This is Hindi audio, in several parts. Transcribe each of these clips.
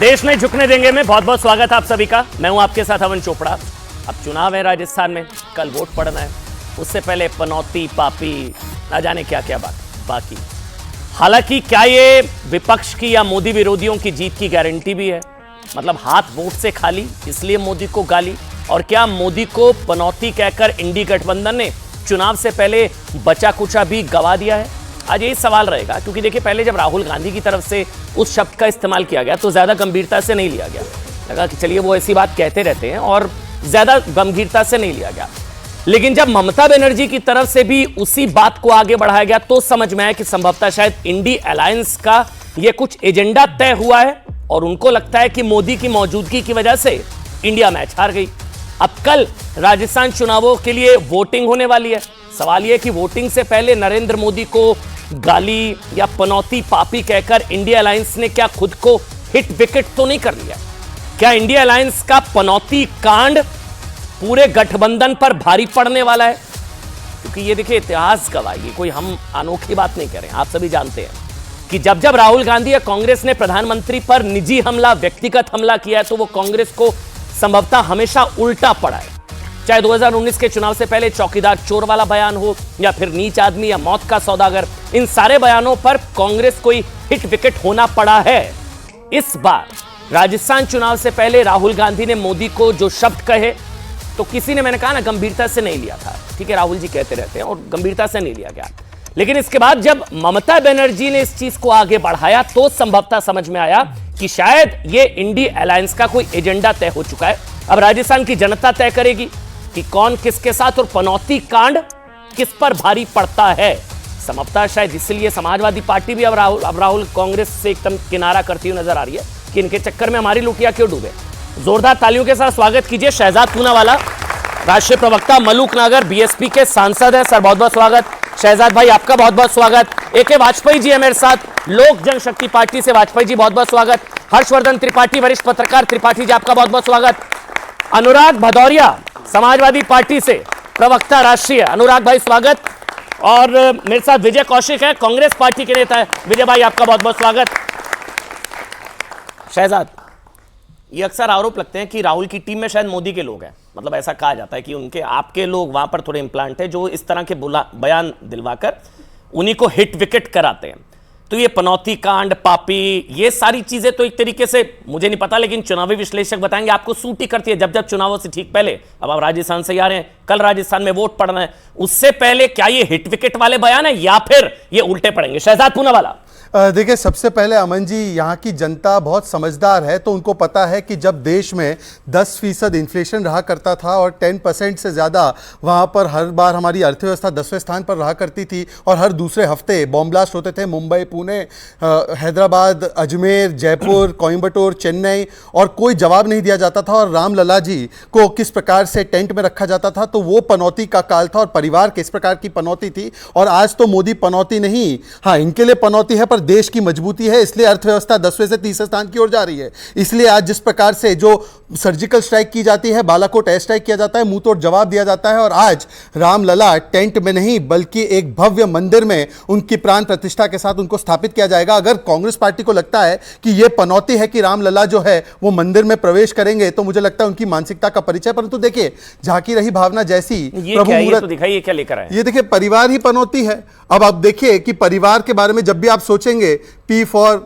देश में झुकने देंगे में बहुत बहुत स्वागत आप सभी का। मैं हूं आपके साथ अवन चोपड़ा। अब चुनाव है राजस्थान में, कल वोट पड़ना है, उससे पहले पनौती पापी ना जाने क्या क्या बाकी। हालांकि क्या ये विपक्ष की या मोदी विरोधियों की जीत की गारंटी भी है? मतलब हाथ वोट से खाली इसलिए मोदी को गाली, और क्या मोदी को पनौती कहकर इंडी गठबंधन ने चुनाव से पहले बचा कुचा भी गवा दिया है? आज यही सवाल रहेगा, क्योंकि देखिए पहले जब राहुल गांधी की तरफ से उस शब्द का इस्तेमाल किया गया तो ज्यादा गंभीरता से नहीं लिया गया। लगा कि चलिए वो ऐसी बात कहते रहते हैं, और ज्यादा गंभीरता से नहीं लिया गया। लेकिन जब ममता बनर्जी की तरफ से भी उसी बात को आगे बढ़ाया गया तो समझ में आया कि संभवतः शायद इंडी अलायंस का ये कुछ एजेंडा तय हुआ है, और उनको लगता है कि मोदी की मौजूदगी की वजह से इंडिया मैच हार गई। अब कल राजस्थान चुनावों के लिए वोटिंग होने वाली है। सवाल यह कि वोटिंग से पहले नरेंद्र मोदी को गाली या पनौती पापी कहकर इंडिया अलायंस ने क्या खुद को हिट विकेट तो नहीं कर लिया? क्या इंडिया अलायंस का पनौती कांड पूरे गठबंधन पर भारी पड़ने वाला है? क्योंकि ये देखिए इतिहास गवाही, कोई हम अनोखी बात नहीं करें। आप सभी जानते हैं कि जब जब राहुल गांधी या कांग्रेस ने प्रधानमंत्री पर निजी हमला, व्यक्तिगत हमला किया है, तो वो कांग्रेस को संभवतः हमेशा उल्टा पड़ा है। चाहे 2019 के चुनाव से पहले चौकीदार चोर वाला बयान हो, या फिर नीच आदमी या मौत का सौदागर, इन सारे बयानों पर कांग्रेस को हिट विकेट होना पड़ा है। इस बार राजस्थान चुनाव से पहले राहुल गांधी ने मोदी को जो शब्द कहे, तो किसी ने, मैंने कहा ना, गंभीरता से नहीं लिया था। ठीक है, राहुल जी कहते रहते हैं और गंभीरता से नहीं लिया गया। लेकिन इसके बाद जब ममता बनर्जी ने इस चीज को आगे बढ़ाया तो संभवतः समझ में आया कि शायद ये इंडी अलायंस का कोई एजेंडा तय हो चुका है। अब राजस्थान की जनता तय करेगी कि कौन किसके साथ, और पनौती कांड किस पर भारी पड़ता है। संभवतः शायद इसलिए समाजवादी पार्टी भी अब राहुल कांग्रेस से एकदम किनारा करती हुई नजर आ रही है कि इनके चक्कर में हमारी लुटिया क्यों डूबे। जोरदार तालियों के साथ स्वागत कीजिए शहजाद पूनावाला, राष्ट्रीय प्रवक्ता, मलूक नगर बीएसपी के सांसद है। सर बहुत बहुत स्वागत। शहजाद भाई आपका बहुत बहुत स्वागत। ए.के. वाजपेयी जी है मेरे साथ, लोक जनशक्ति पार्टी से। वाजपेयी जी बहुत बहुत स्वागत। हर्षवर्धन त्रिपाठी, वरिष्ठ पत्रकार, त्रिपाठी जी आपका बहुत बहुत स्वागत। अनुराग भदौरिया, समाजवादी पार्टी से प्रवक्ता राष्ट्रीय, अनुराग भाई स्वागत। और मेरे साथ विजय कौशिक है, कांग्रेस पार्टी के नेता है। विजय भाई आपका बहुत बहुत स्वागत। शहजाद, ये अक्सर आरोप लगते हैं कि राहुल की टीम में शायद मोदी के लोग हैं। मतलब ऐसा कहा जाता है कि उनके, आपके लोग वहां पर थोड़े इंप्लांट है जो इस तरह के बयान दिलवाकर उन्हीं को हिट विकेट कराते हैं। तो ये पनौती कांड, पापी, ये सारी चीजें तो एक तरीके से मुझे नहीं पता, लेकिन चुनावी विश्लेषक बताएंगे आपको सूट ही करती है जब जब चुनावों से ठीक पहले। अब आप राजस्थान से आ रहे हैं, कल राजस्थान में वोट पड़ना है, उससे पहले क्या ये हिट विकेट वाले बयान है या फिर ये उल्टे पड़ेंगे? शहजाद पूनावाला। देखिए, सबसे पहले अमन जी, यहाँ की जनता बहुत समझदार है, तो उनको पता है कि जब देश में 10% इन्फ्लेशन रहा करता था और 10% से ज़्यादा वहाँ पर हर बार हमारी अर्थव्यवस्था 10वें स्थान पर रहा करती थी, और हर दूसरे हफ्ते बॉम्ब ब्लास्ट होते थे मुंबई, पुणे, हैदराबाद, अजमेर, जयपुर, कोयम्बटूर, चेन्नई, और कोई जवाब नहीं दिया जाता था, और रामलला जी को किस प्रकार से टेंट में रखा जाता था। तो वो पनौती का काल था, और परिवार किस प्रकार की पनौती थी। और आज तो मोदी पनौती नहीं, हाँ इनके लिए पनौती है, देश की मजबूती है, इसलिए अर्थव्यवस्था 10वें से 30वें स्थान की ओर जा रही है। इसलिए आज जिस प्रकार से जो सर्जिकल स्ट्राइक की जाती है, बालाकोट एयर स्ट्राइक किया जाता है, मुंह तोड़ जवाब दिया जाता है, और आज रामलला टेंट में नहीं बल्कि एक भव्य मंदिर में उनकी प्राण प्रतिष्ठा के साथ उनको स्थापित किया जाएगा। अगर कांग्रेस पार्टी को लगता है कि यह पनौती है कि रामलला जो है वो मंदिर में प्रवेश करेंगे, तो मुझे लगता है उनकी मानसिकता का परिचय। परंतु देखिए, झांकी रही भावना जैसी, प्रभु मुहूर्त, तो दिखाइए क्या लेकर आए। ये देखिए, परिवार ही पनौती है। अब आप देखिए कि परिवार के बारे में जब भी आप सोचेंगे, P फॉर,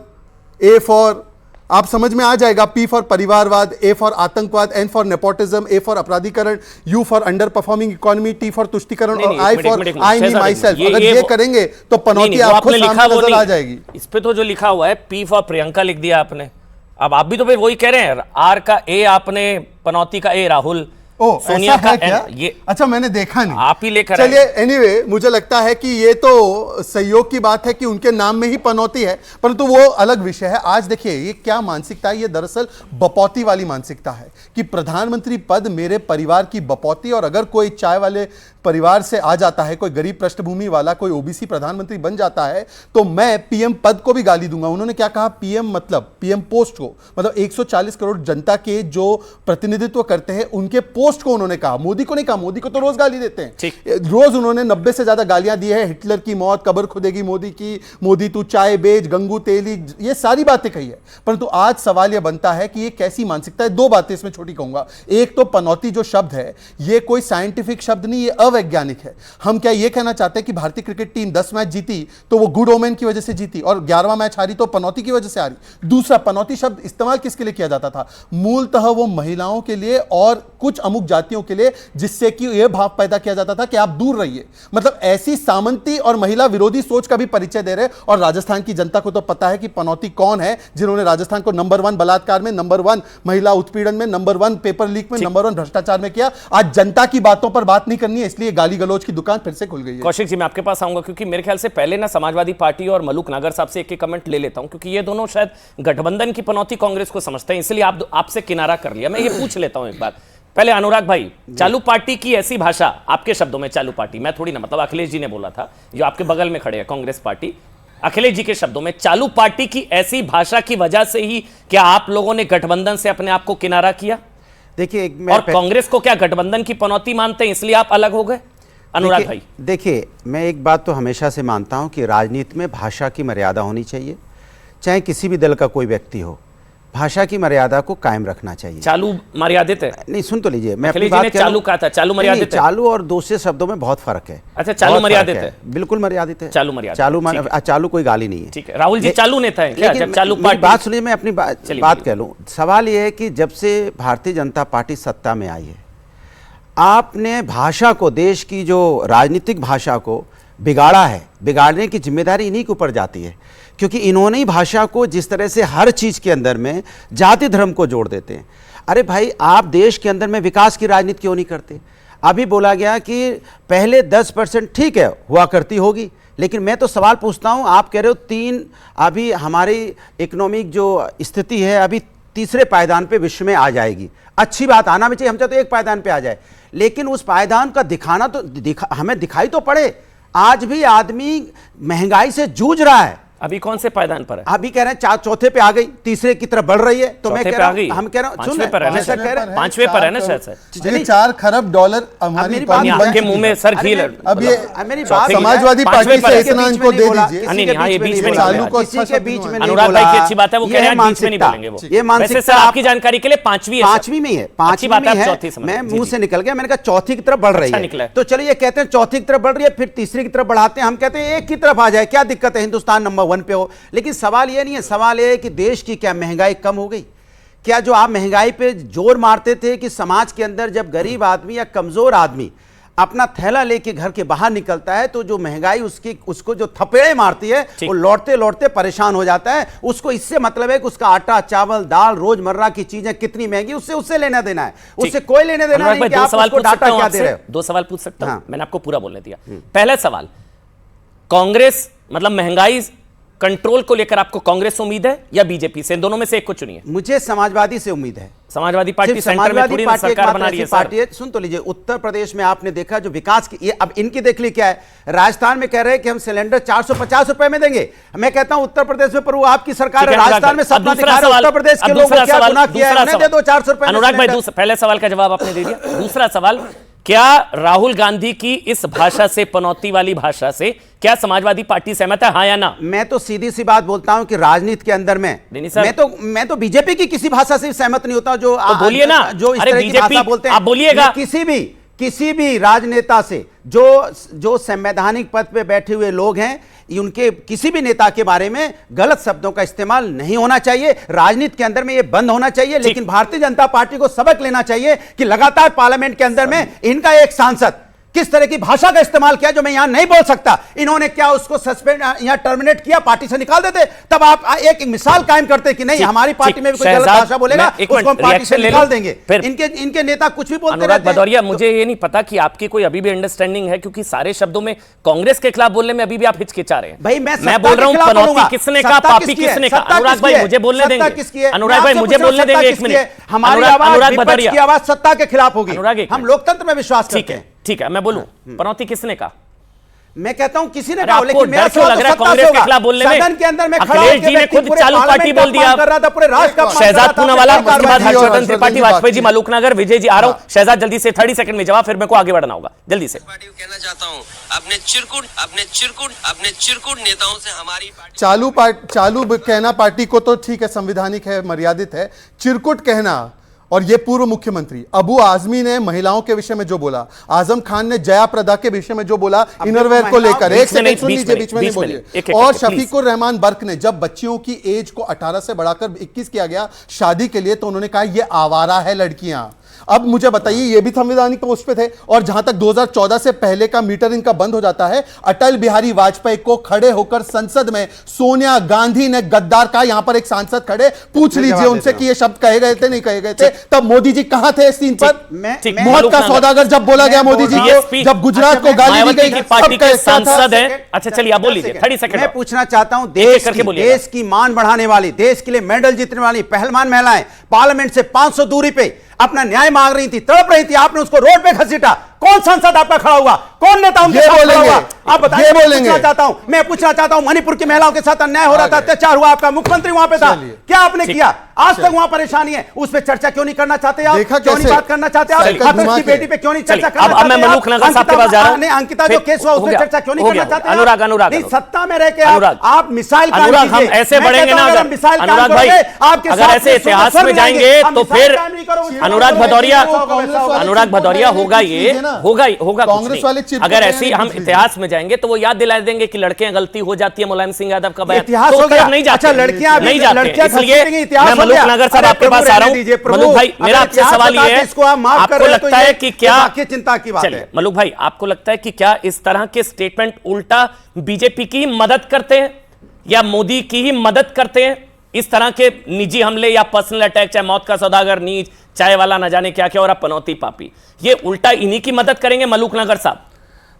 A फॉर, आप समझ में आ जाएगा, P फॉर परिवारवाद, A फॉर आतंकवाद, N for nepotism, A for अपराधीकरण, U for under performing economy, T for तुष्टीकरण, और I for I me myself. अगर ये करेंगे तो पनौती आपको सामने नजर आ जाएगी। इस पे तो जो लिखा हुआ है P फॉर प्रियंका लिख दिया आपने। अब आप भी तो वही कह रहे हैं, R का A आपने, पनौती का A राहुल, सोनिया का क्या? ये अच्छा, मैंने देखा नहीं, आप ही लेकर। चलिए, एनीवे, मुझे लगता है कि ये तो सहयोग की बात है कि उनके नाम में ही पनौती है, परंतु वो अलग विषय है। आज देखिए ये क्या मानसिकता है, ये दरअसल बपौती वाली मानसिकता है कि प्रधानमंत्री पद मेरे परिवार की बपौती, और अगर कोई चाय वाले परिवार से आ जाता है, कोई गरीब पृष्ठभूमि वाला, कोई ओबीसी प्रधानमंत्री बन जाता है, तो मैं पीएम पद को भी गाली दूंगा। उन्होंने क्या कहा, पीएम मतलब पीएम पोस्ट को, मतलब 140 करोड़ जनता के जो प्रतिनिधित्व करते हैं उनके पोस्ट को उन्होंने कहा, मोदी को नहीं कहा। मोदी को तो रोज गाली देते हैं, रोज उन्होंने 90 से ज्यादा गालियां दी है। हिटलर की मौत, कब्र खुदेगी मोदी की, मोदी तू चाय बेच, गंगू तेली, ये सारी बातें कही है। परंतु आज सवाल यह बनता है कि ये कैसी मानसिकता है। दो बातें इसमें छोटी कहूंगा। एक तो पनौती जो शब्द है, ये कोई साइंटिफिक शब्द नहीं, ये अवैज्ञानिक है। हम क्या ये कहना चाहते हैं कि भारतीय क्रिकेट टीम 10 मैच जीती तो वो गुड ओमेन की वजह से जीती, और 11वां मैच हारी तो पनौती की वजह से हारी। दूसरा, पनौती शब्द इस्तेमाल किसके लिए किया जाता था? मूलतः वो महिलाओं के लिए और कुछ अमुक जातियों के लिए, जिससे कि यह भाव पैदा किया जाता था कि आप दूर रहिए। मतलब ऐसी सामंती और महिला विरोधी सोच का भी परिचय दे रहे। और राजस्थान की जनता को तो पता है कि पनौती कौन है, जिन्होंने राजस्थान को नंबर 1 बलात्कार में, नंबर 1 महिला उत्पीड़न में, नंबर 1 पेपर लीक में, नंबर 1 भ्रष्टाचार में किया। आज जनता की बातों पर बात नहीं करनी है, इसलिए गाली गलौज की दुकान फिर से खुल गई है। कौशिक जी, मैं आपके पास आऊंगा क्योंकि मेरे ख्याल से पहले ना समाजवादी पार्टी और मलूक नागर साहब से एक कमेंट ले लेता हूं, क्योंकि ये दोनों शायद गठबंधन की पनौती कांग्रेस को समझते हैं, इसलिए आपसे किनारा कर लिया। मैं ये पूछ लेता हूं एक बार पहले, अनुराग भाई, चालू पार्टी की ऐसी भाषा, आपके शब्दों में चालू पार्टी, मैं थोड़ी ना, मतलब अखिलेश जी ने बोला था, जो आपके बगल में खड़े हैं कांग्रेस पार्टी, अखिलेश जी के शब्दों में चालू पार्टी की ऐसी भाषा की वजह से ही क्या आप लोगों ने गठबंधन से अपने आप को किनारा किया? देखिए, और कांग्रेस को क्या गठबंधन की पनौती मानते हैं इसलिए आप अलग हो गए? अनुराग भाई देखिए, मैं एक बात तो हमेशा से मानता हूं कि राजनीति में भाषा की मर्यादा होनी चाहिए, चाहे किसी भी दल का कोई व्यक्ति हो, भाषा की मर्यादा को कायम रखना चाहिए। चालू मर्यादित है? नहीं, सुन तो लीजिए, मैं अपनी बात चालू कहा था, चालू मर्यादित है। चालू और दूसरे शब्दों में बहुत फर्क है। अच्छा, चालू मर्यादित है? बिल्कुल मर्यादित है। चालू मर्यादित, चालू कोई गाली नहीं है। ठीक है, राहुल जी चालू नेता है क्या? जब चालू पार्टी, बात सुनिए, मैं अपनी बात कह लूं। सवाल यह है कि जब से भारतीय जनता पार्टी सत्ता में आई है, आपने भाषा को, देश की जो राजनीतिक भाषा को बिगाड़ा है, बिगाड़ने की जिम्मेदारी इन्हीं के ऊपर जाती है, क्योंकि इन्होंने ही भाषा को जिस तरह से हर चीज के अंदर में जाति धर्म को जोड़ देते हैं। अरे भाई, आप देश के अंदर में विकास की राजनीति क्यों नहीं करते? अभी बोला गया कि पहले 10% ठीक है हुआ करती होगी, लेकिन मैं तो सवाल पूछता हूं, आप कह रहे हो 3, अभी हमारी इकोनॉमिक जो स्थिति है अभी तीसरे पायदान पे विश्व में आ जाएगी। अच्छी बात, आना भी चाहिए, हम चाहते तो एक पायदान पे आ जाए, लेकिन उस पायदान का दिखाना तो हमें दिखाई तो पड़े। आज भी आदमी महंगाई से जूझ रहा है। अभी कौन से पायदान पर है? अभी कह रहे हैं चौथे पे आ गई, तीसरे की तरफ बढ़ रही है। तो मैं कह रहा हूं, हम कह रहे हैं, पांचवें पर है ना शायद सर। $4 खरब हमारी के मुंह में सर घी। अब ये समाजवादी पार्टी से स्नान को दे दीजिए। अनुराग भाई की अच्छी बात है, वो कह रहे हैं बीच में नहीं बोलेंगे वो। ये मानसिकता आपकी जानकारी के लिए पांचवी में है। पांचवी बात है, चौथी मैं मुंह से निकल गया, मैंने कहा चौथी की तरफ बढ़ रही है। तो चलिए, ये कहते हैं चौथी की तरफ बढ़ रही है, फिर तीसरी की तरफ बढ़ाते हैं, हम कहते हैं एक की तरफ आ जाए, क्या दिक्कत है, हिंदुस्तान नंबर 1 पे हो। लेकिन सवाल यह नहीं है, सवाल यह है कि देश की क्या महंगाई कम हो गई? क्या जो आप महंगाई पे जोर मारते थे कि समाज के अंदर जब गरीब आदमी या कमजोर आदमी अपना थैला लेके घर के बाहर निकलता है, तो जो महंगाई उसको जो थपेड़े मारती है, वो लौटते लौटते परेशान हो जाता है। उसको इससे मतलब है कि उसका आटा, चावल, दाल, रोजमर्रा की चीजें कितनी महंगी, उससे लेना देना है, उससे कोई लेना देना नहीं कि आप उसको डाटा क्या दे रहे हो। 2 सवाल पूछ सकता हूं? मैंने आपको पूरा बोलने दिया। पहला सवाल, कांग्रेस मतलब महंगाई कंट्रोल को लेकर आपको कांग्रेस से उम्मीद है या बीजेपी से? इन दोनों में से एक को चुनिए। मुझे समाजवादी से उम्मीद है। समाजवादी पार्टी सेंटर में थोड़ी सरकार बना रही है सर। सुन तो लीजिए, उत्तर प्रदेश में आपने देखा जो विकास की, ये अब इनकी देख ली क्या है, राजस्थान में कह रहे हैं कि हम सिलेंडर 450 रुपए में देंगे। मैं कहता हूं उत्तर प्रदेश में, पर वो आपकी सरकार है, राजस्थान में सपना दिखा रहे हैं, उत्तर प्रदेश के लोगों को क्या गुनाह किया है, उन्हें दे दो 400 रुपए। अनुराग भाई, पहले सवाल का जवाब आपने दे दिया। दूसरा सवाल, क्या राहुल गांधी की इस भाषा से, पनौती वाली भाषा से, क्या समाजवादी पार्टी सहमत है, हाँ या ना? मैं तो सीधी सी बात बोलता हूं कि राजनीति के अंदर में मैं तो बीजेपी की किसी भाषा से सहमत नहीं होता। जो तो बोलिए ना, जो इस तरह की भाषा बोलते हैं, आप बोलिएगा। किसी भी राजनेता से, जो संवैधानिक पद पे बैठे हुए लोग हैं, उनके किसी भी नेता के बारे में गलत शब्दों का इस्तेमाल नहीं होना चाहिए। राजनीति के अंदर में यह बंद होना चाहिए। लेकिन भारतीय जनता पार्टी को सबक लेना चाहिए कि लगातार पार्लियामेंट के अंदर में इनका एक सांसद किस तरह की भाषा का इस्तेमाल किया, जो मैं यहां नहीं बोल सकता। इन्होंने क्या उसको सस्पेंड या टर्मिनेट किया, पार्टी से निकाल देते, तब आप एक मिसाल कायम करते कि नहीं, हमारी पार्टी में भी कोई गलत भाषा बोलेगा, उसको हम पार्टी से निकाल देंगे। इनके नेता कुछ भी बोलते रहते हैं। भदौरिया, मुझे ये नहीं पता कि आपकी कोई अभी भी अंडरस्टैंडिंग है, क्योंकि सारे शब्दों में कांग्रेस के खिलाफ बोलने में अभी भी आप हिचकिचा रहे हैं। भाई मैं बोल रहा हूं, पनौती किसने कहा, पापी किसने कहा? अनुराग भाई मुझे बोलने देंगे, अनुराग भाई मुझे बोलने देंगे, एक मिनट। हमारी आवाज, विपक्ष की आवाज सत्ता के खिलाफ होगी। हम लोकतंत्र में विश्वास करते हैं। ठीक है, मैं बोलूं पनौती किसने कहा? मैं कहता हूं किसी ने अरे कहा, आपको लेकिन मेरा डर क्यों सवाल लग तो रहा है सत्ता कांग्रेस से के होगा। खिलाफ बोलने में? सदन के अंदर में खड़ा अखिलेश होकर जी ने व्यक्ति खुद पूरे चालू पार्लियामेंट पार्टी का बोल दिया, अपमान कर रहा था, पूरे राष्ट्र का अपमान कर शहजाद रहा था, पूनावाला, अपने उसके बाद कार्रवाई और हर्षवर्धन हर्षवर्धन त्रिपाठी, जी वाजपेयी जी, बात मलूकनगर, विजय जी, आ रहा हूं। शहजाद जल्दी से 30 सेकंड में जवाब, फिर मेरे को आगे बढ़ना होगा, जल्दी से। पार्टी को कहना चाहता हूं, अपने चिरकुट नेताओं से हमारी पार्टी चालू कहना पार्टी को तो ठीक है, संवैधानिक है, मर्यादित है। चिरकुट कहना, और ये पूर्व मुख्यमंत्री अबू आजमी ने महिलाओं के विषय में जो बोला, आजम खान ने जया प्रदा के विषय में जो बोला इनरवेयर को लेकर, एक सेकंड सुन लीजिए, बीच में नहीं बोलिए। और शफीकुर रहमान बर्क ने जब बच्चियों की एज को 18 से बढ़ाकर 21 किया गया शादी के लिए, तो उन्होंने कहा ये आवारा है लड़कियां। अब मुझे बताइए, ये भी संवैधानिक पोस्ट पे थे। और जहां तक 2014 से पहले का मीटर इनका बंद हो जाता है, अटल बिहारी वाजपेयी को खड़े होकर संसद में सोनिया गांधी ने गद्दार कहा। यहां पर एक सांसद खड़े, पूछ लीजिए उनसे कि ये शब्द कहे गए थे नहीं कहे गए थे। तब मोदी जी कहां थे इस सीन पर? मौत का सौदागर जब बोला गया मोदी जी को, जब गुजरात को गाली दी गई, पार्टी के सांसद है। अच्छा चलिए आप बोल लीजिए, 30 सेकंड। मैं पूछना चाहता हूं, देश की मान बढ़ाने वाली, देश के लिए मेडल जीतने वाली पहलवान महिलाएं पार्लियामेंट से 500 दूरी पे अपना न्याय मांग रही थी, तड़प रही थी, आपने उसको रोड पे घसीटा। कौन सांसद आपका खड़ा हुआ? कौन नेता उनके साथ खड़ा हुआ? आप बताइए। मैं पूछना चाहता हूं, मणिपुर की महिलाओं के साथ अन्याय हो रहा था, अत्याचार हुआ, आपका मुख्यमंत्री वहां पे था, क्या आपने किया? आज तक वहां परेशानी है, उस पर चर्चा क्यों नहीं करना चाहते आप? क्यों नहीं बात करना चाहते आप? हाथरस की बेटी पे क्यों नहीं चर्चा करना चाहते? अब मैं मलूकनगर साहब के पास जा रहा हूं। अंकिता जो केस हुआ उस पर चर्चा क्यों नहीं करना चाहते? अनुराग सत्ता में रह के आप मिसाइल, अनुराग हम ऐसे बढ़ेंगे ना, अनुराग भाई अगर ऐसे इतिहास में जाएंगे तो फिर अनुराग भदौरिया होगा, ये होगा कांग्रेस वाले। अगर ऐसी हम इतिहास में जाएंगे तो वो याद दिला देंगे कि लड़कियां गलती हो जाती है, मुलायम सिंह यादव का बयान इतिहास हो गया। नहीं जाते, लड़कियां नहीं जाते। इसलिए मैं मलूकनगर साहब आपके पास आ रहा हूं। मलूक भाई मेरा आपसे सवाल ये है, आपको लगता है कि क्या चिंता की बात है? मलूक भाई आपको लगता है कि क्या इस तरह के स्टेटमेंट उल्टा बीजेपी की मदद करते हैं या मोदी की ही मदद करते हैं? इस तरह के निजी हमले या पर्सनल अटैक, चाहे मौत का सौदागर, नीच, चाय वाला, न जाने क्या क्या, और अब पनौती पापी, ये उल्टा इन्हीं की मदद करेंगे मलूकनगर साहब?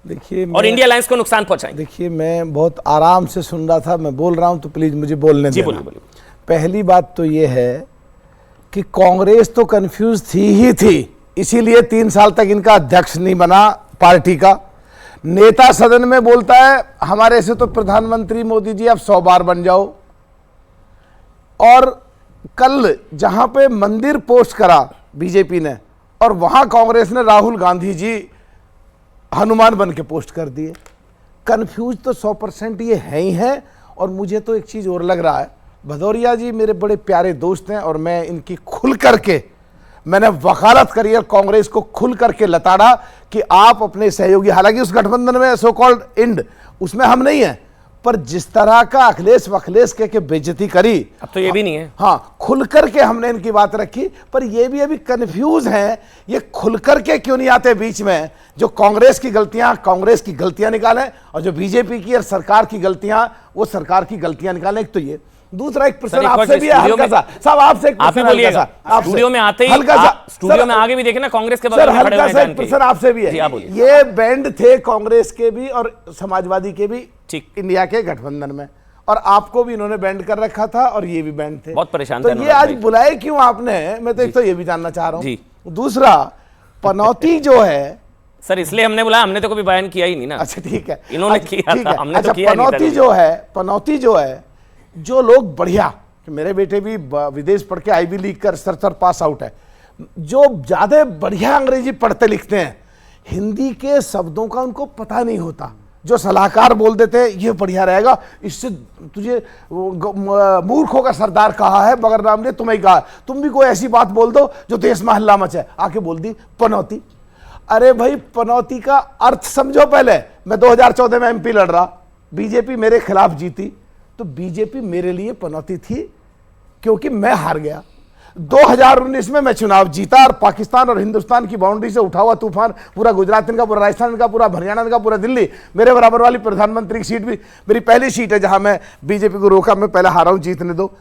देखिए, और इंडिया अलायंस को नुकसान पहुंचाएंगे। देखिए, मैं बहुत आराम से सुन रहा था, मैं बोल रहा हूं तो प्लीज मुझे बोलने देना। बोलिए। पहली बात तो ये है कि कांग्रेस तो कंफ्यूज थी ही थी, इसीलिए 3 साल तक इनका अध्यक्ष नहीं बना पार्टी का। नेता सदन में बोलता है हमारे से तो प्रधानमंत्री मोदी जी आप 100 बार बन जाओ। और कल जहां पे मंदिर पोस्ट करा बीजेपी ने, और वहां कांग्रेस ने राहुल गांधी जी हनुमान बन के पोस्ट कर दिए। कंफ्यूज तो 100% ये है ही है। और मुझे तो एक चीज और लग रहा है, भदौरिया जी मेरे बड़े प्यारे दोस्त हैं और मैं इनकी खुल करके, मैंने वकालत करी और कांग्रेस को खुल करके लताड़ा कि आप अपने सहयोगी, हालांकि उस गठबंधन में सो कॉल्ड इंड, उसमें हम नहीं है, पर जिस तरह का अखिलेश वखलेश के बेइज्जती करी, अब तो ये भी नहीं है। हाँ, खुल करके हमने इनकी बात रखी, पर ये भी अभी कंफ्यूज हैं, ये खुल करके क्यों नहीं आते बीच में? जो कांग्रेस की गलतियां निकालें, और जो बीजेपी की और सरकार की गलतियां, वो सरकार की गलतियां निकालें। एक तो ये, दूसरा एक प्रश्न आपसे भी है हल्का सा साहब, आपसे एक प्रश्न बोलिएगा, स्टूडियो में आते ही हल्का सा, स्टूडियो में आगे भी देखे ना कांग्रेस के बगल में खड़े हुए हैं। प्रश्न आपसे भी है, ये बैंड थे कांग्रेस के भी और समाजवादी के भी इंडिया के गठबंधन में, और आपको भी इन्होंने बैंड कर रखा था और ये भी बैंड थे, बहुत परेशान थे। तो ये आज बुलाए क्यों आपने? मैं तो एक तो ये भी जानना चाह रहा हूँ। दूसरा, पनौती जो है सर, इसलिए हमने बुलाया, हमने तो कभी बयान किया ही नहीं ना। अच्छा ठीक है, इन्होंने किया था, हमने तो किया नहीं। पनौती जो है, जो लोग बढ़िया, कि मेरे बेटे भी विदेश पढ़ के आईवी लीग कर स्तर पास आउट है, जो ज्यादा बढ़िया अंग्रेजी पढ़ते लिखते हैं, हिंदी के शब्दों का उनको पता नहीं होता, जो सलाहकार बोल देते हैं ये बढ़िया रहेगा, इससे तुझे मूर्खों का सरदार कहा है, मगर राम ने तुम्हें कहा, तुम भी कोई ऐसी बात बोल दो जो देश में हल्ला मचे, आके बोल दी पनौती। अरे भाई, पनौती का अर्थ समझो पहले। मैं 2014 में एमपी लड़ रहा, बीजेपी मेरे खिलाफ जीती, तो बीजेपी मेरे लिए पनौती थी क्योंकि मैं हार गया। 2019 में मैं चुनाव जीता और पाकिस्तान और हिंदुस्तान की बाउंड्री से उठा हुआ तूफान, पूरा गुजरात इनका, पूरा राजस्थान इनका, पूरा हरियाणा इनका, पूरा दिल्ली, मेरे बराबर वाली प्रधानमंत्री की सीट भी मेरी पहली सीट है जहां मैं बीजेपी को रोका, मैं पहले हारा हूं, जीतने दो।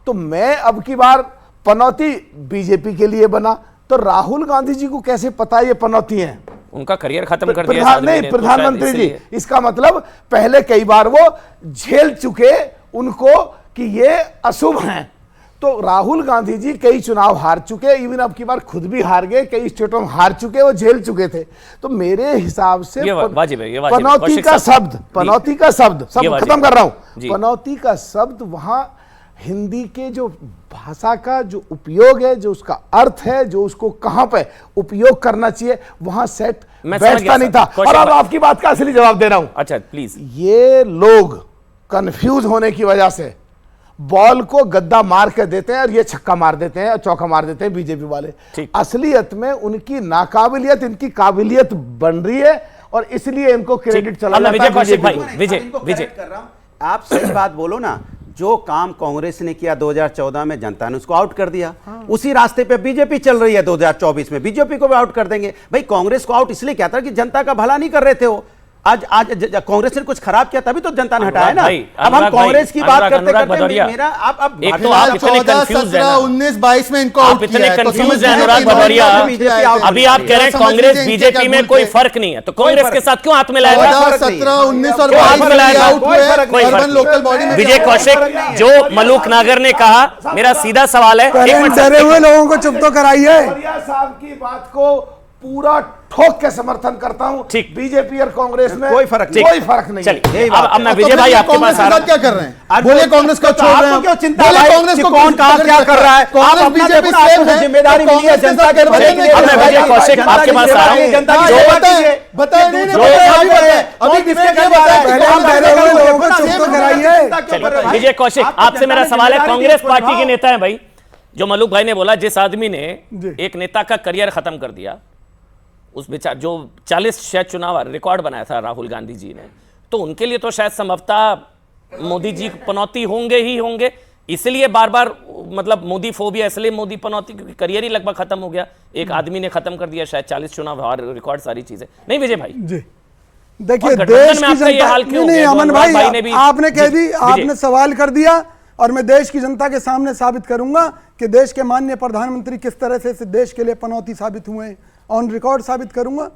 तो मैं अब की बार पनौती बीजेपी के लिए बना, तो राहुल गांधी जी को कैसे पता ये पनौती है? उनका करियर खत्म कर दिया नहीं, प्रधानमंत्री जी, इसका मतलब पहले कई बार वो झेल चुके उनको कि ये अशुभ हैं, तो राहुल गांधी जी कई चुनाव हार चुके, इवन अब की बार खुद भी हार गए, कई स्टेटों में हार चुके, वो झेल चुके थे। तो मेरे हिसाब से पनौती का शब्द, पनौती का शब्द, सब खत्म कर रहा हूं, पनौती का शब्द वहां हिंदी के जो भाषा का जो उपयोग है, जो उसका अर्थ है, जो उसको कहां पे उपयोग करना चाहिए, वहां सेट बैठता नहीं था। और अब आपकी बात का असली जवाब दे रहा हूं। अच्छा प्लीज। ये लोग कंफ्यूज होने की वजह से बॉल को गद्दा मार के देते हैं और ये छक्का मार देते हैं और चौका मार देते हैं बीजेपी वाले। असलियत में उनकी नाकाबिलियत इनकी काबिलियत बन रही है और इसलिए इनको क्रेडिट चला जाता है। कौशिक भाई, विजय आप सही बात बोलो ना। जो काम कांग्रेस ने किया 2014 में, जनता ने उसको आउट कर दिया। उसी रास्ते पे बीजेपी चल रही है। 2024 में बीजेपी को भी आउट कर देंगे। भाई कांग्रेस को आउट इसलिए किया था कि जनता का भला नहीं कर रहे थे वो। आज कांग्रेस ने कुछ खराब किया तभी तो जनता ने हटाया ना। अब हम कांग्रेस की बात करते करते मेरा अब एक तो आप इतने कंफ्यूज हैं, 19-22 में इनको आप इतने कंफ्यूज हैं अनुराग भदौरिया। अभी आप कह रहे हैं कांग्रेस बीजेपी में कोई फर्क नहीं है, तो कांग्रेस के साथ क्यों हाथ मिलाया था? 17, 19 और 22 लोकल बॉडी में। विजय कौशिक, जो मलूक नागर ने कहा, मेरा सीधा सवाल है, डरे हुए लोगों को चुप तो कराइए। साहब की बात को पूरा ठोक के समर्थन करता हूं। ठीक, बीजेपी और कांग्रेस में कोई फर्क नहीं। चलिए अब मैं विजय भाई आपके पास आ रहा हूं। क्या कर रहे हैं? बोले कांग्रेस को छोड़ रहे हैं, क्यों चिंता है? कांग्रेस को कौन कहां क्या कर रहा है? कांग्रेस बीजेपी सेम है, जिम्मेदारी मिली है जनता के भले के लिए। अब मैं विजय कौशिक आपके पास आ रहा हूं। जनता की जो सेवा बताए कीजिए। बताए नहीं अभी किसके क्या बात है? पहले हम डरे हुए लोगों को चुप तो कराइए। विजय कौशिक, आपसे मेरा सवाल है, कांग्रेस पार्टी के नेता है भाई, जो मलूक भाई ने बोला, जिस आदमी ने एक नेता का करियर खत्म कर दिया, उस बेचार जो 40 शायद चुनाव रिकॉर्ड बनाया था राहुल गांधी जी ने, तो उनके लिए तो शायद संभवतः मोदी जी पनौती होंगे ही होंगे। इसलिए बार बार मतलब मोदी फोबिया, इसलिए मोदी पनौती, क्योंकि करियर ही लगभग खत्म हो गया। एक आदमी ने खत्म कर दिया शायद 40 चुनाव और रिकॉर्ड, सारी चीजें। नहीं विजय भाई जी, देखिए देश की जनता, नहीं अमन भाई, आपने कह दी, आपने सवाल कर दिया और मैं देश की जनता के सामने साबित करूंगा कि देश के माननीय प्रधानमंत्री किस तरह से इस देश के लिए पनौती साबित हुए हैं। ऑन रिकॉर्ड साबित करूंगा।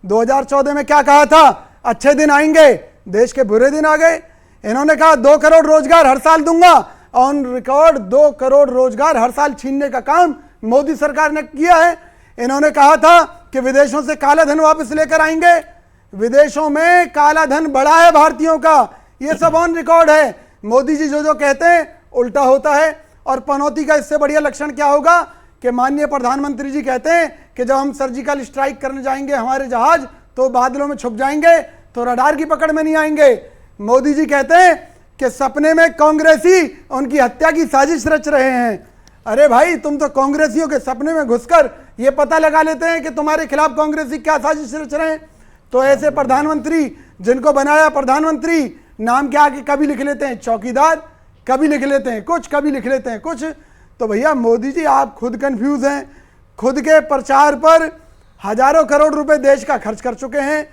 2014 में क्या कहा था? अच्छे दिन आएंगे, देश के बुरे दिन आ गए। इन्होंने कहा 2 करोड़ रोजगार हर साल दूंगा। ऑन रिकॉर्ड 2 करोड़ रोजगार हर साल छीनने का काम मोदी सरकार ने किया है। इन्होंने कहा था कि विदेशों से काला धन वापस लेकर आएंगे। विदेशों में काला धन बढ़ा है भारतीयों का, ये सब ऑन रिकॉर्ड है। मोदी जी जो कहते हैं उल्टा होता है। और पनौती का इससे बढ़िया लक्षण क्या होगा कि माननीय प्रधानमंत्री जी कहते हैं कि जब हम सर्जिकल स्ट्राइक करने जाएंगे हमारे जहाज तो बादलों में छुप जाएंगे, तो रडार की पकड़ में नहीं आएंगे। मोदी जी कहते हैं कि सपने में कांग्रेसी उनकी हत्या की साजिश रच रहे हैं। अरे भाई, तुम तो कांग्रेसियों के सपने में घुसकर ये पता लगा लेते हैं कि तुम्हारे खिलाफ कांग्रेसी क्या साजिश रच रहे हैं। तो ऐसे प्रधानमंत्री जिनको बनाया प्रधानमंत्री, नाम के आगे कभी लिख लेते हैं चौकीदार, कभी लिख लेते हैं कुछ, कभी लिख लेते हैं कुछ। तो भैया मोदी जी, आप खुद कंफ्यूज हैं। खुद के प्रचार पर हजारों करोड़ रुपए देश का खर्च कर चुके हैं।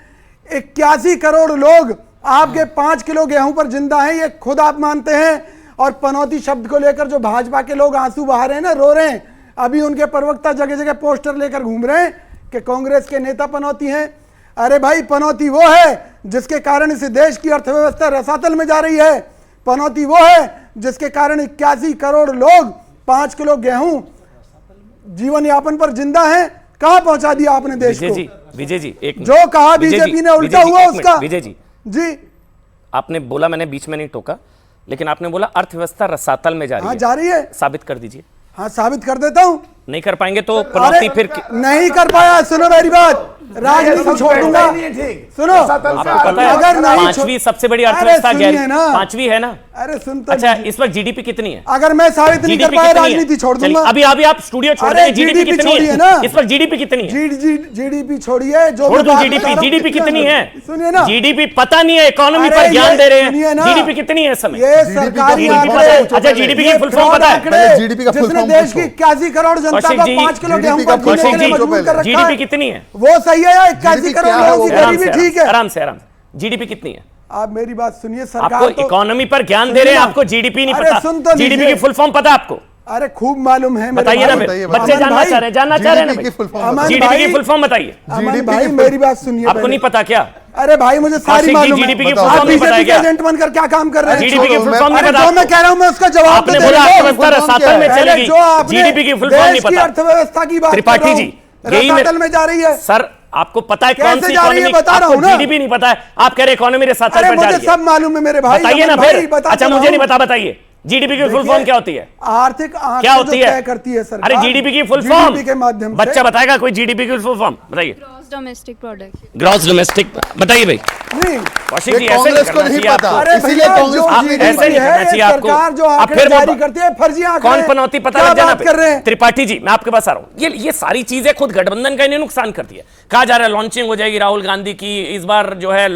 81 करोड़ लोग आपके 5 किलो गेहूं पर जिंदा हैं, ये खुद आप मानते हैं। और पनौती शब्द को लेकर जो भाजपा के लोग आंसू बहा रहे हैं ना, रो रहे हैं, अभी उनके प्रवक्ता जगह जगह पोस्टर लेकर घूम रहे हैं कि कांग्रेस के नेता पनौती हैं। अरे भाई, पनौती वो है जिसके कारण इस देश की अर्थव्यवस्था रसातल में जा रही है। पनौती वो है जिसके कारण 81 करोड़ लोग 5 किलो गेहूं जीवन यापन पर जिंदा हैं। कहां पहुंचा दिया आपने देश को? विजय जी एक जो कहा बीजेपी ने उल्टा हुआ उसका। विजय जी आपने बोला, मैंने बीच में नहीं टोका, लेकिन आपने बोला अर्थव्यवस्था रसातल में जा रही है। जा रही है। साबित कर दीजिए। हाँ, साबित कर देता हूं। नहीं कर पाएंगे तो पनौती फिर नहीं कर पाया। सुनो मेरी बात, राजनीति छोड़ दूंगा। सुनो, आपको पता है अगर नहीं 5वीं सबसे बड़ी अर्थव्यवस्था 5वीं है ना? अरे सुन तो, अच्छा, इस वक्त जीडीपी कितनी है? अगर मैं साबित नहीं कर पाया, राजनीति छोड़ दूंगा। अभी आप स्टूडियो छोड़ देंगे। जीडीपी कितनी है ना? इस वक्त जीडीपी कितनी है? जीडीपी छोड़िए, जो छोड़ दो। जीडीपी कितनी है? सुनिए ना, जीडीपी पता नहीं है, इकोनॉमी पर ज्ञान दे रहे हैं। जीडीपी कितनी है इस समय? ये सरकारी आंकड़े। अच्छा, जीडीपी की फुल फॉर्म पता है? जीडीपी का फुल जिसने फॉर्म देश की 81 करोड़ जनता को 5 किलो गेहूं पर जीने के लिए मजबूर कर रखा है। जीडीपी कितनी है? वो सही है या 81 करोड़ लोगों की गरीबी ठीक है? आराम से जीडीपी कितनी है? आप मेरी बात सुनिए। सरकार आपको इकोनॉमी पर ज्ञान दे रहे हैं, आपको जीडीपी नहीं पता। जीडीपी की फुल फॉर्म पता है आपको? अरे खूब मालूम है। बताइए ना, बच्चे जानना चाह रहे हैं ना? जीडीपी की फुल फॉर्म बताइए। अमन भाई, मेरी बात सुनिए। आपको नहीं पता क्या? अरे भाई मुझे सारी मालूम है। जीडीपी की बताओ। फुल आप फॉर्म नहीं पता है बीजेपी के क्या? एजेंट बनकर क्या काम कर रहे हैं? जीडीपी की फुल फॉर्म नहीं अरे पता जो मैं कह रहा हूं मैं उसका जवाब आपने तो दे बोला रहा हूं। अर्थव्यवस्था रसातल में पहले चलेगी, जो आपने जीडीपी की फुल फॉर्म नहीं देश की पता। अर्थव्यवस्था की बात त्रिपाठी कर रहा जी, हूं, यही रसातल में जा रही है। सर आपको पता है कौन कैसे सी जा रही है इकोनॉमी, बता रहा हूं आपको ना। जीडीपी नहीं पता है, आप कह रहे इकोनॉमी रसातल अरे पर जा मुझे रही है। सब मालूम है मेरे भाई। बताइए ना अमन फिर। भाई, बताता अच्छा मुझे रहो। नहीं बताइए जीडीपी की फुल फॉर्म क्या होती है? आर्थिक क्या होती जो है? तय करती है सरकार। अरे जीडीपी की फुल फॉर्म जीडीपी के माध्यम से। बच्चा बताएगा कोई जीडीपी की फुल फॉर्म? बताइए। Gross domestic product. Gross domestic, बताइए भाई। नहीं कौशिक जी ये ऐसे नहीं कांग्रेस को करना नहीं चाहिए पता। आपको। अरे इसीलिए भैया कांग्रेस जो आप GDP ऐसे नहीं करना है, चाहिए आपको। सरकार जो आप आंकड़े फिर जारी करती है फर्जी आंकड़े। कौन पनौती पता क्या लग जाना बात कर रहे हैं? त्रिपाठी जी मैं आपके पास आ रहा हूं। ये सारी चीजें खुद गठबंधन का इन्हें नुकसान करती है। कहा जा रहा है लॉन्चिंग हो जाएगी राहुल गांधी की इस बार, जो है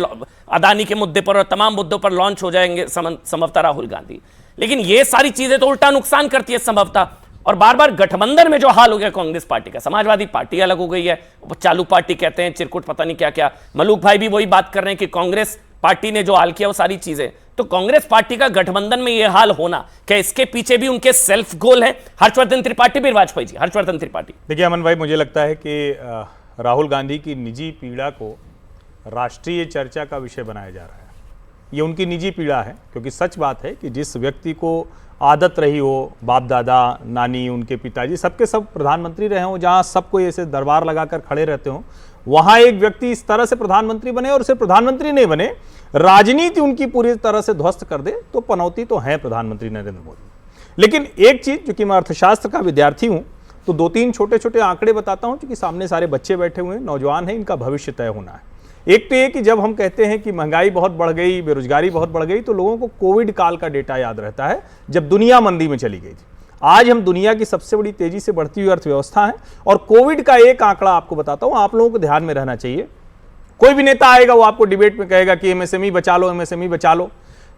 अदानी के मुद्दे पर और तमाम मुद्दों पर लॉन्च हो जाएंगे संभवतः राहुल गांधी, लेकिन ये सारी चीजें तो उल्टा नुकसान करती है संभवतः। और बार बार गठबंधन में जो हाल हो गया कांग्रेस पार्टी का, समाजवादी पार्टी अलग हो गई है, चालू पार्टी कहते हैं, चिरकुट पता नहीं क्या क्या, मलूक भाई भी वही बात कर रहे हैं कि कांग्रेस पार्टी ने जो हाल किया वो सारी चीजें। तो कांग्रेस पार्टी का गठबंधन में यह हाल होना, क्या इसके पीछे भी उनके सेल्फ गोल है? हर्षवर्धन त्रिपाठी भी, वाजपेयी जी, हर्षवर्धन त्रिपाठी। देखिए अमन भाई, मुझे लगता है कि राहुल गांधी की निजी पीड़ा को राष्ट्रीय चर्चा का विषय बनाया जा रहा है। ये उनकी निजी पीड़ा है, क्योंकि सच बात है कि जिस व्यक्ति को आदत रही हो, बाप दादा, नानी, उनके पिताजी सबके सब प्रधानमंत्री रहे हो, जहाँ सबको ऐसे दरबार लगाकर खड़े रहते हो, वहाँ एक व्यक्ति इस तरह से प्रधानमंत्री बने और सिर्फ प्रधानमंत्री नहीं बने, राजनीति उनकी पूरी तरह से ध्वस्त कर दे, तो पनौती तो है प्रधानमंत्री नरेंद्र मोदी। लेकिन एक चीज़, क्योंकि मैं अर्थशास्त्र का विद्यार्थी हूँ, तो 2-3 छोटे छोटे आंकड़े बताता हूँ, क्योंकि सामने सारे बच्चे बैठे हुए हैं, नौजवान हैं, इनका भविष्य तय होना है। एक तो ये कि जब हम कहते हैं कि महंगाई बहुत बढ़ गई, बेरोजगारी बहुत बढ़ गई, तो लोगों को कोविड काल का डेटा याद रहता है, जब दुनिया मंदी में चली गई थी। आज हम दुनिया की सबसे बड़ी तेजी से बढ़ती हुई अर्थव्यवस्था है, और कोविड का एक आंकड़ा आपको बताता हूं, आप लोगों को ध्यान में रहना चाहिए। कोई भी नेता आएगा वो आपको डिबेट में कहेगा कि एमएसएमई बचा लो, एमएसएमई बचा लो।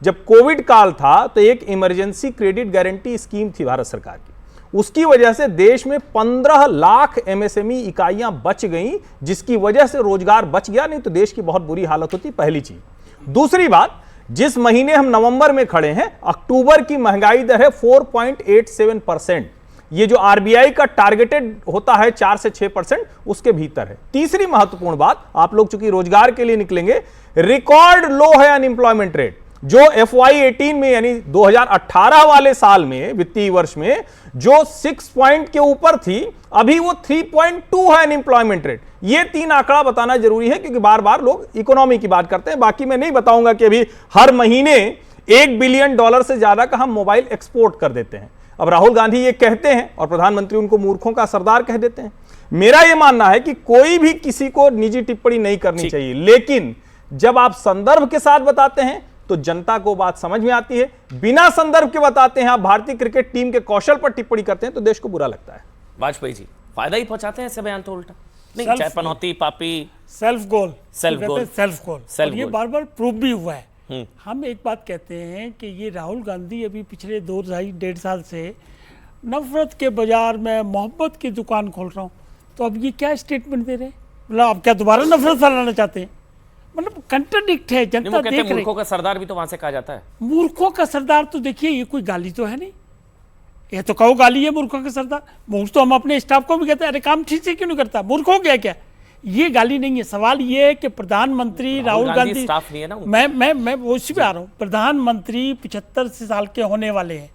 जब कोविड काल था तो एक इमरजेंसी क्रेडिट गारंटी स्कीम थी भारत सरकार की, उसकी वजह से देश में 15 लाख एमएसएमई इकाइयां बच गईं, जिसकी वजह से रोजगार बच गया, नहीं तो देश की बहुत बुरी हालत होती। पहली चीज। दूसरी बात, जिस महीने हम नवंबर में खड़े हैं, अक्टूबर की महंगाई दर है 4.87%। ये जो आरबीआई का टारगेटेड होता है 4 से 6%, उसके भीतर है। तीसरी महत्वपूर्ण बात, आप लोग चूंकि रोजगार के लिए निकलेंगे, रिकॉर्ड लो है अनएम्प्लॉयमेंट रेट, जो FY18 में यानी 2018 वाले साल में, वित्तीय वर्ष में, जो 6 पॉइंट के ऊपर थी, अभी वो 3.2 है अनएम्प्लॉयमेंट रेट। ये 3 आंकड़ा बताना जरूरी है, क्योंकि बार बार लोग इकोनॉमी की बात करते हैं। बाकी मैं नहीं बताऊंगा कि अभी हर महीने $1 बिलियन से ज्यादा का हम मोबाइल एक्सपोर्ट कर देते हैं। अब राहुल गांधी ये कहते हैं और प्रधानमंत्री उनको मूर्खों का सरदार कह देते हैं। मेरा ये मानना है कि कोई भी किसी को निजी टिप्पणी नहीं करनी चाहिए, लेकिन जब आप संदर्भ के साथ बताते हैं तो जनता को बात समझ में आती है। बिना संदर्भ के बताते हैं, आप भारतीय क्रिकेट टीम के कौशल पर टिप्पणी करते हैं, तो देश को बुरा लगता है। वाजपेयी जी, फायदा ही पहुंचाते हैं ऐसे बयान तो उल्टा नहीं, चाहे पनौती, पापी, self goal, self goal, self goal, self ये गोल। बार बार प्रूव भी हुआ है। हम एक बात कहते हैं कि ये राहुल गांधी अभी पिछले 2-2.5 साल से नफरत के बाजार में मोहब्बत की दुकान खोल रहा हूँ, तो अब ये क्या स्टेटमेंट दे रहे हैं? मतलब अब क्या दोबारा नफरत फैलाना चाहते हैं? मतलब कंट्राडिक्ट है, जनता देख रही। मूर्खों का सरदार भी तो वहां से कहा जाता है। मूर्खों का सरदार तो देखिए, ये कोई गाली तो है नहीं, ये तो कहो गाली है मूर्खों का सरदार। मूर्ख तो हम अपने स्टाफ को भी कहते हैं, अरे काम ठीक से क्यों नहीं करता, मूर्ख हो गया क्या? ये गाली नहीं है। सवाल ये है कि प्रधानमंत्री राहुल गांधी, स्टाफ नहीं है ना, मैं उसी पे आ रहा हूँ। प्रधानमंत्री 75 साल के होने वाले हैं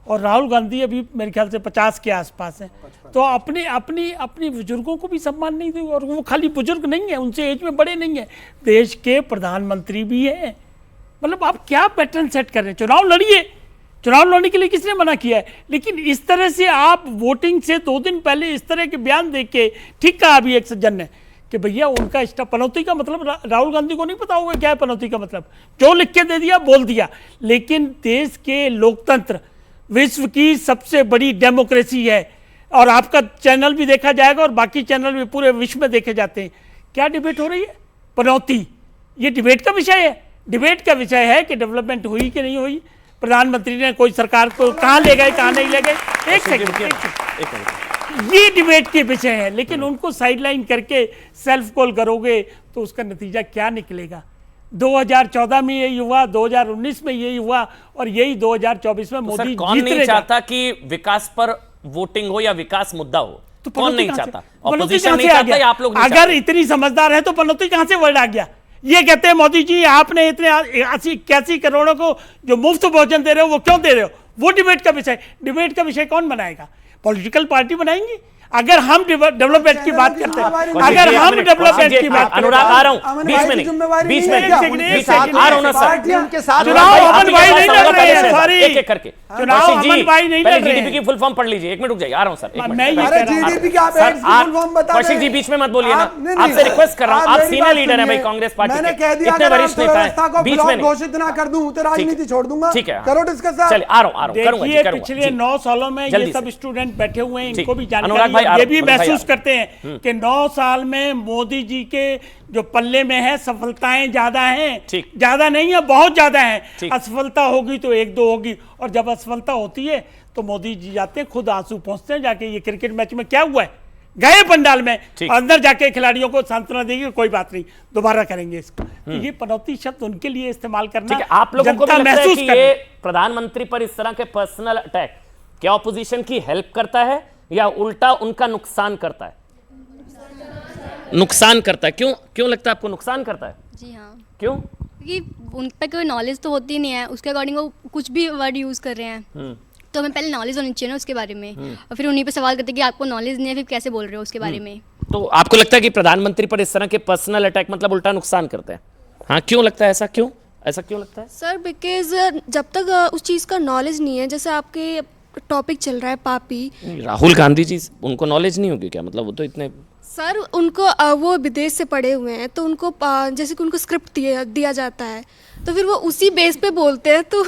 और राहुल गांधी अभी मेरे ख्याल से 50 के आसपास हैं, तो अपनी बुजुर्गों को भी सम्मान नहीं देंगे। और वो खाली बुजुर्ग नहीं है, उनसे एज में बड़े नहीं है, देश के प्रधानमंत्री भी हैं। मतलब आप क्या पैटर्न सेट कर रहे हैं? चुनाव लड़िए, चुनाव लड़ने के लिए किसने मना किया है? लेकिन इस तरह से आप वोटिंग से 2 दिन पहले इस तरह के बयान देख के, ठीक कहा अभी एक सज्जन ने कि भैया उनका स्टाफ, पनौती का मतलब राहुल गांधी को नहीं पता होगा क्या है पनौती का मतलब, जो लिख के दे दिया बोल दिया। लेकिन देश के लोकतंत्र विश्व की सबसे बड़ी डेमोक्रेसी है, और आपका चैनल भी देखा जाएगा और बाकी चैनल भी पूरे विश्व में देखे जाते हैं। क्या डिबेट हो रही है? पनौती, ये डिबेट का विषय है? डिबेट का विषय है कि डेवलपमेंट हुई कि नहीं हुई, प्रधानमंत्री ने कोई सरकार को कहाँ ले गए, कहाँ नहीं ले गए। एक सेकंड, ये डिबेट के विषय है। लेकिन उनको साइडलाइन करके सेल्फ कॉल करोगे तो उसका नतीजा क्या निकलेगा? 2014 में यही हुआ, 2019 में यही हुआ, और यही 2024 में मोदी कौन नहीं चाहता कि विकास पर वोटिंग हो या विकास मुद्दा हो? तो कौन नहीं चाहता? ऑपोजिशन नहीं चाहता या आप लोग नहीं अगर इतनी समझदार है तो पनौती कहां से वर्ड आ गया? ये कहते हैं मोदी जी आपने इतने 80-81 करोड़ों को जो मुफ्त भोजन दे रहे हो वो क्यों दे रहे हो? वो डिबेट का विषय कौन बनाएगा? पॉलिटिकल पार्टी बनाएंगी। अगर हम डेवलपमेंट की बात करते हैं, अगर हम डेवलपमेंट की बात, अनुराग आ रहा हूं, बीच में आ रहा हूं ना सर, चुनाव अमन भाई नहीं लड़ रहे हैं, सॉरी, एक करके चुनाव अमन भाई नहीं लड़ रहे हैं। जीडीपी की फुल फॉर्म पढ़ लीजिए, एक मिनट रुक जाइए, आ रहा हूं सर, एक मैं मिनट। जीडीपी की आप एड्स की फुल फॉर्म बता कौशिक जी बीच में मत बोलिए ना, आपसे रिक्वेस्ट कर रहा हूं, आप सीनियर लीडर हैं भाई कांग्रेस पार्टी मैंने कह के, दिया इतने अगर वरिष्ठ नेता हैं, बीच में घोषित ना कर दूं तो राजनीति छोड़ दूंगा। ठीक है, करो डिस्कस। चलिए आ रहा हूं, करूंगा जी, देखिए करूंगा पिछले 9 सालों में ये सब स्टूडेंट बैठे हुए हैं, इनको भी जानकारी है, ये भी महसूस करते हैं कि 9 साल में मोदी जी के जो पल्ले में है सफलताएं ज्यादा हैं, ज्यादा नहीं है, बहुत ज्यादा हैं। असफलता होगी तो 1-2 होगी, और जब असफलता होती है तो मोदी जी जाते हैं, खुद आंसू पहुंचते हैं, जाके ये क्रिकेट मैच में क्या हुआ है, गए पंडाल में, अंदर जाके खिलाड़ियों को सांत्वना देंगे, कोई बात नहीं, दोबारा करेंगे इसको। तो ये पनौती शब्द उनके लिए इस्तेमाल करना, आप लोगों को भी लगता है महसूस कि ये प्रधानमंत्री पर इस तरह के पर्सनल अटैक क्या ऑपोजिशन की हेल्प करता है या उल्टा उनका नुकसान करता है? नुकसान करता है। क्यों लगता है आपको नुकसान करता है? जी हाँ। क्यों? क्योंकि उन पर कोई नॉलेज तो होती नहीं है, उसके अकॉर्डिंग वो कुछ भी वर्ड यूज़ कर रहे हैं, तो हमें पहले नॉलेज होनी चाहिए ना उसके बारे में, और फिर उन्हीं पे सवाल करते हैं कि आपको नॉलेज नहीं है, फिर कैसे बोल रहे हो उसके बारे में। तो आपको लगता है कि प्रधानमंत्री पर इस तरह के पर्सनल अटैक मतलब उल्टा नुकसान करते हैं? हाँ, क्यों लगता है ऐसा? ऐसा क्यों लगता है सर? बिकॉज जब तक उस चीज़ का नॉलेज नहीं है, जैसे आपके टॉपिक चल रहा है पापी, राहुल गांधी जी, उनको नॉलेज नहीं होगी क्या? मतलब वो तो इतने, सर उनको वो विदेश से पढ़े हुए हैं, तो उनको जैसे कि उनको स्क्रिप्ट दिया जाता है, तो फिर वो उसी बेस पे बोलते हैं, तो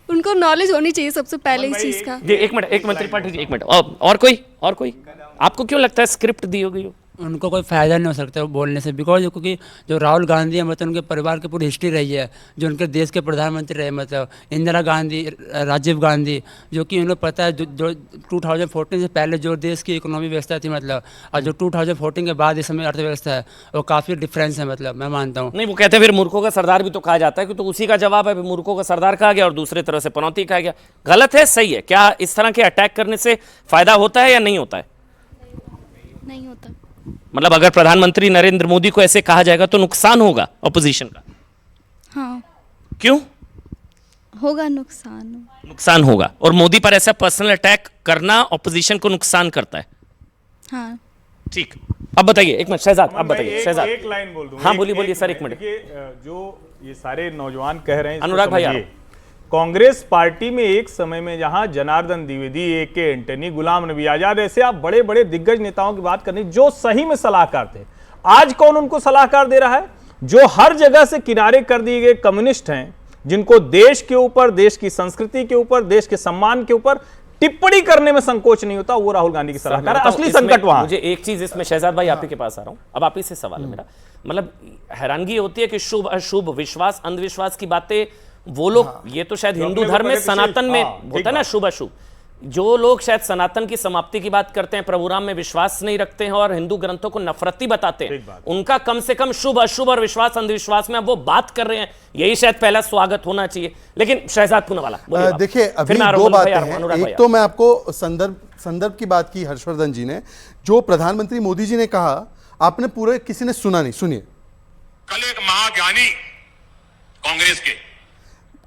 उनको नॉलेज होनी चाहिए सबसे पहले इस चीज़ का। एक मिनट त्रिपाठी जी, एक मिनट, और कोई आपको क्यों लगता है स्क्रिप्ट दी होगी? उनको कोई फ़ायदा नहीं हो सकता वो बोलने से, बिकॉज क्योंकि जो राहुल गांधी है मतलब उनके परिवार की पूरी हिस्ट्री रही है, जो उनके देश के प्रधानमंत्री रहे, मतलब इंदिरा गांधी, राजीव गांधी, जो कि उन्हें पता है जो 2014 से पहले जो देश की इकोनॉमी व्यवस्था थी, मतलब और जो 2014 के बाद इस समय अर्थव्यवस्था है, वो काफ़ी डिफरेंस है, मतलब मैं मानता हूँ। नहीं, वो कहते हैं फिर मूर्खों का सरदार भी तो कहा जाता है, कि तो उसी का जवाब है, मूर्खों का सरदार कहा गया और दूसरे तरह से पनौती कहा गया। गलत है, सही है? क्या इस तरह के अटैक करने से फायदा होता है या नहीं होता है? नहीं होता। मतलब अगर प्रधानमंत्री नरेंद्र मोदी को ऐसे कहा जाएगा तो नुकसान होगा ऑपोजिशन का? हाँ। क्यों होगा? नुकसान होगा। और मोदी पर ऐसा पर्सनल अटैक करना ऑपोजिशन को नुकसान करता है? हाँ। ठीक, अब बताइए, एक मिनट शहजाद, अब बताइए शहजाद। एक लाइन बोल दूं। हाँ बोलिए सर, एक मिनट। जो ये सारे नौजवान कह रहे हैं, अनुराग भाई, कांग्रेस पार्टी में एक समय में जहां जनार्दन द्विवेदी, AK एंटनी, गुलाम नबी आजाद, ऐसे आप बड़े बड़े दिग्गज नेताओं की बात करनी जो सही में सलाहकार थे, आज कौन उनको सलाहकार दे रहा है? जो हर जगह से किनारे कर दिए गए कम्युनिस्ट हैं, जिनको देश के ऊपर, देश की संस्कृति के ऊपर, देश के सम्मान के ऊपर टिप्पणी करने में संकोच नहीं होता, वो राहुल गांधी की सलाहकार है। असली संकट वहां। मुझे एक चीज इसमें, शहजाद भाई आप ही के पास आ रहा हूं, अब आप ही से सवाल है मेरा, मतलब हैरानगी होती है कि शुभ अशुभ, विश्वास अंधविश्वास की बातें वो लोग, ये तो शायद हिंदू धर्म में सनातन में होता है ना शुभ अशुभ, जो लोग शायद सनातन की समाप्ति की बात करते हैं, प्रभु राम में विश्वास नहीं रखते हैं और हिंदू ग्रंथों को नफरती बताते हैं, उनका कम से कम शुभ अशुभ और विश्वास अंधविश्वास में अब वो बात कर रहे हैं, यही शायद पहला स्वागत होना चाहिए। लेकिन शहजाद पूनावाला, देखिए अभी दो बातें हैं। एक तो मैं आपको संदर्भ की बात की हर्षवर्धन जी ने, जो प्रधानमंत्री मोदी जी ने कहा, आपने पूरे किसी ने सुना नहीं, सुनिए। कल एक महाज्ञानी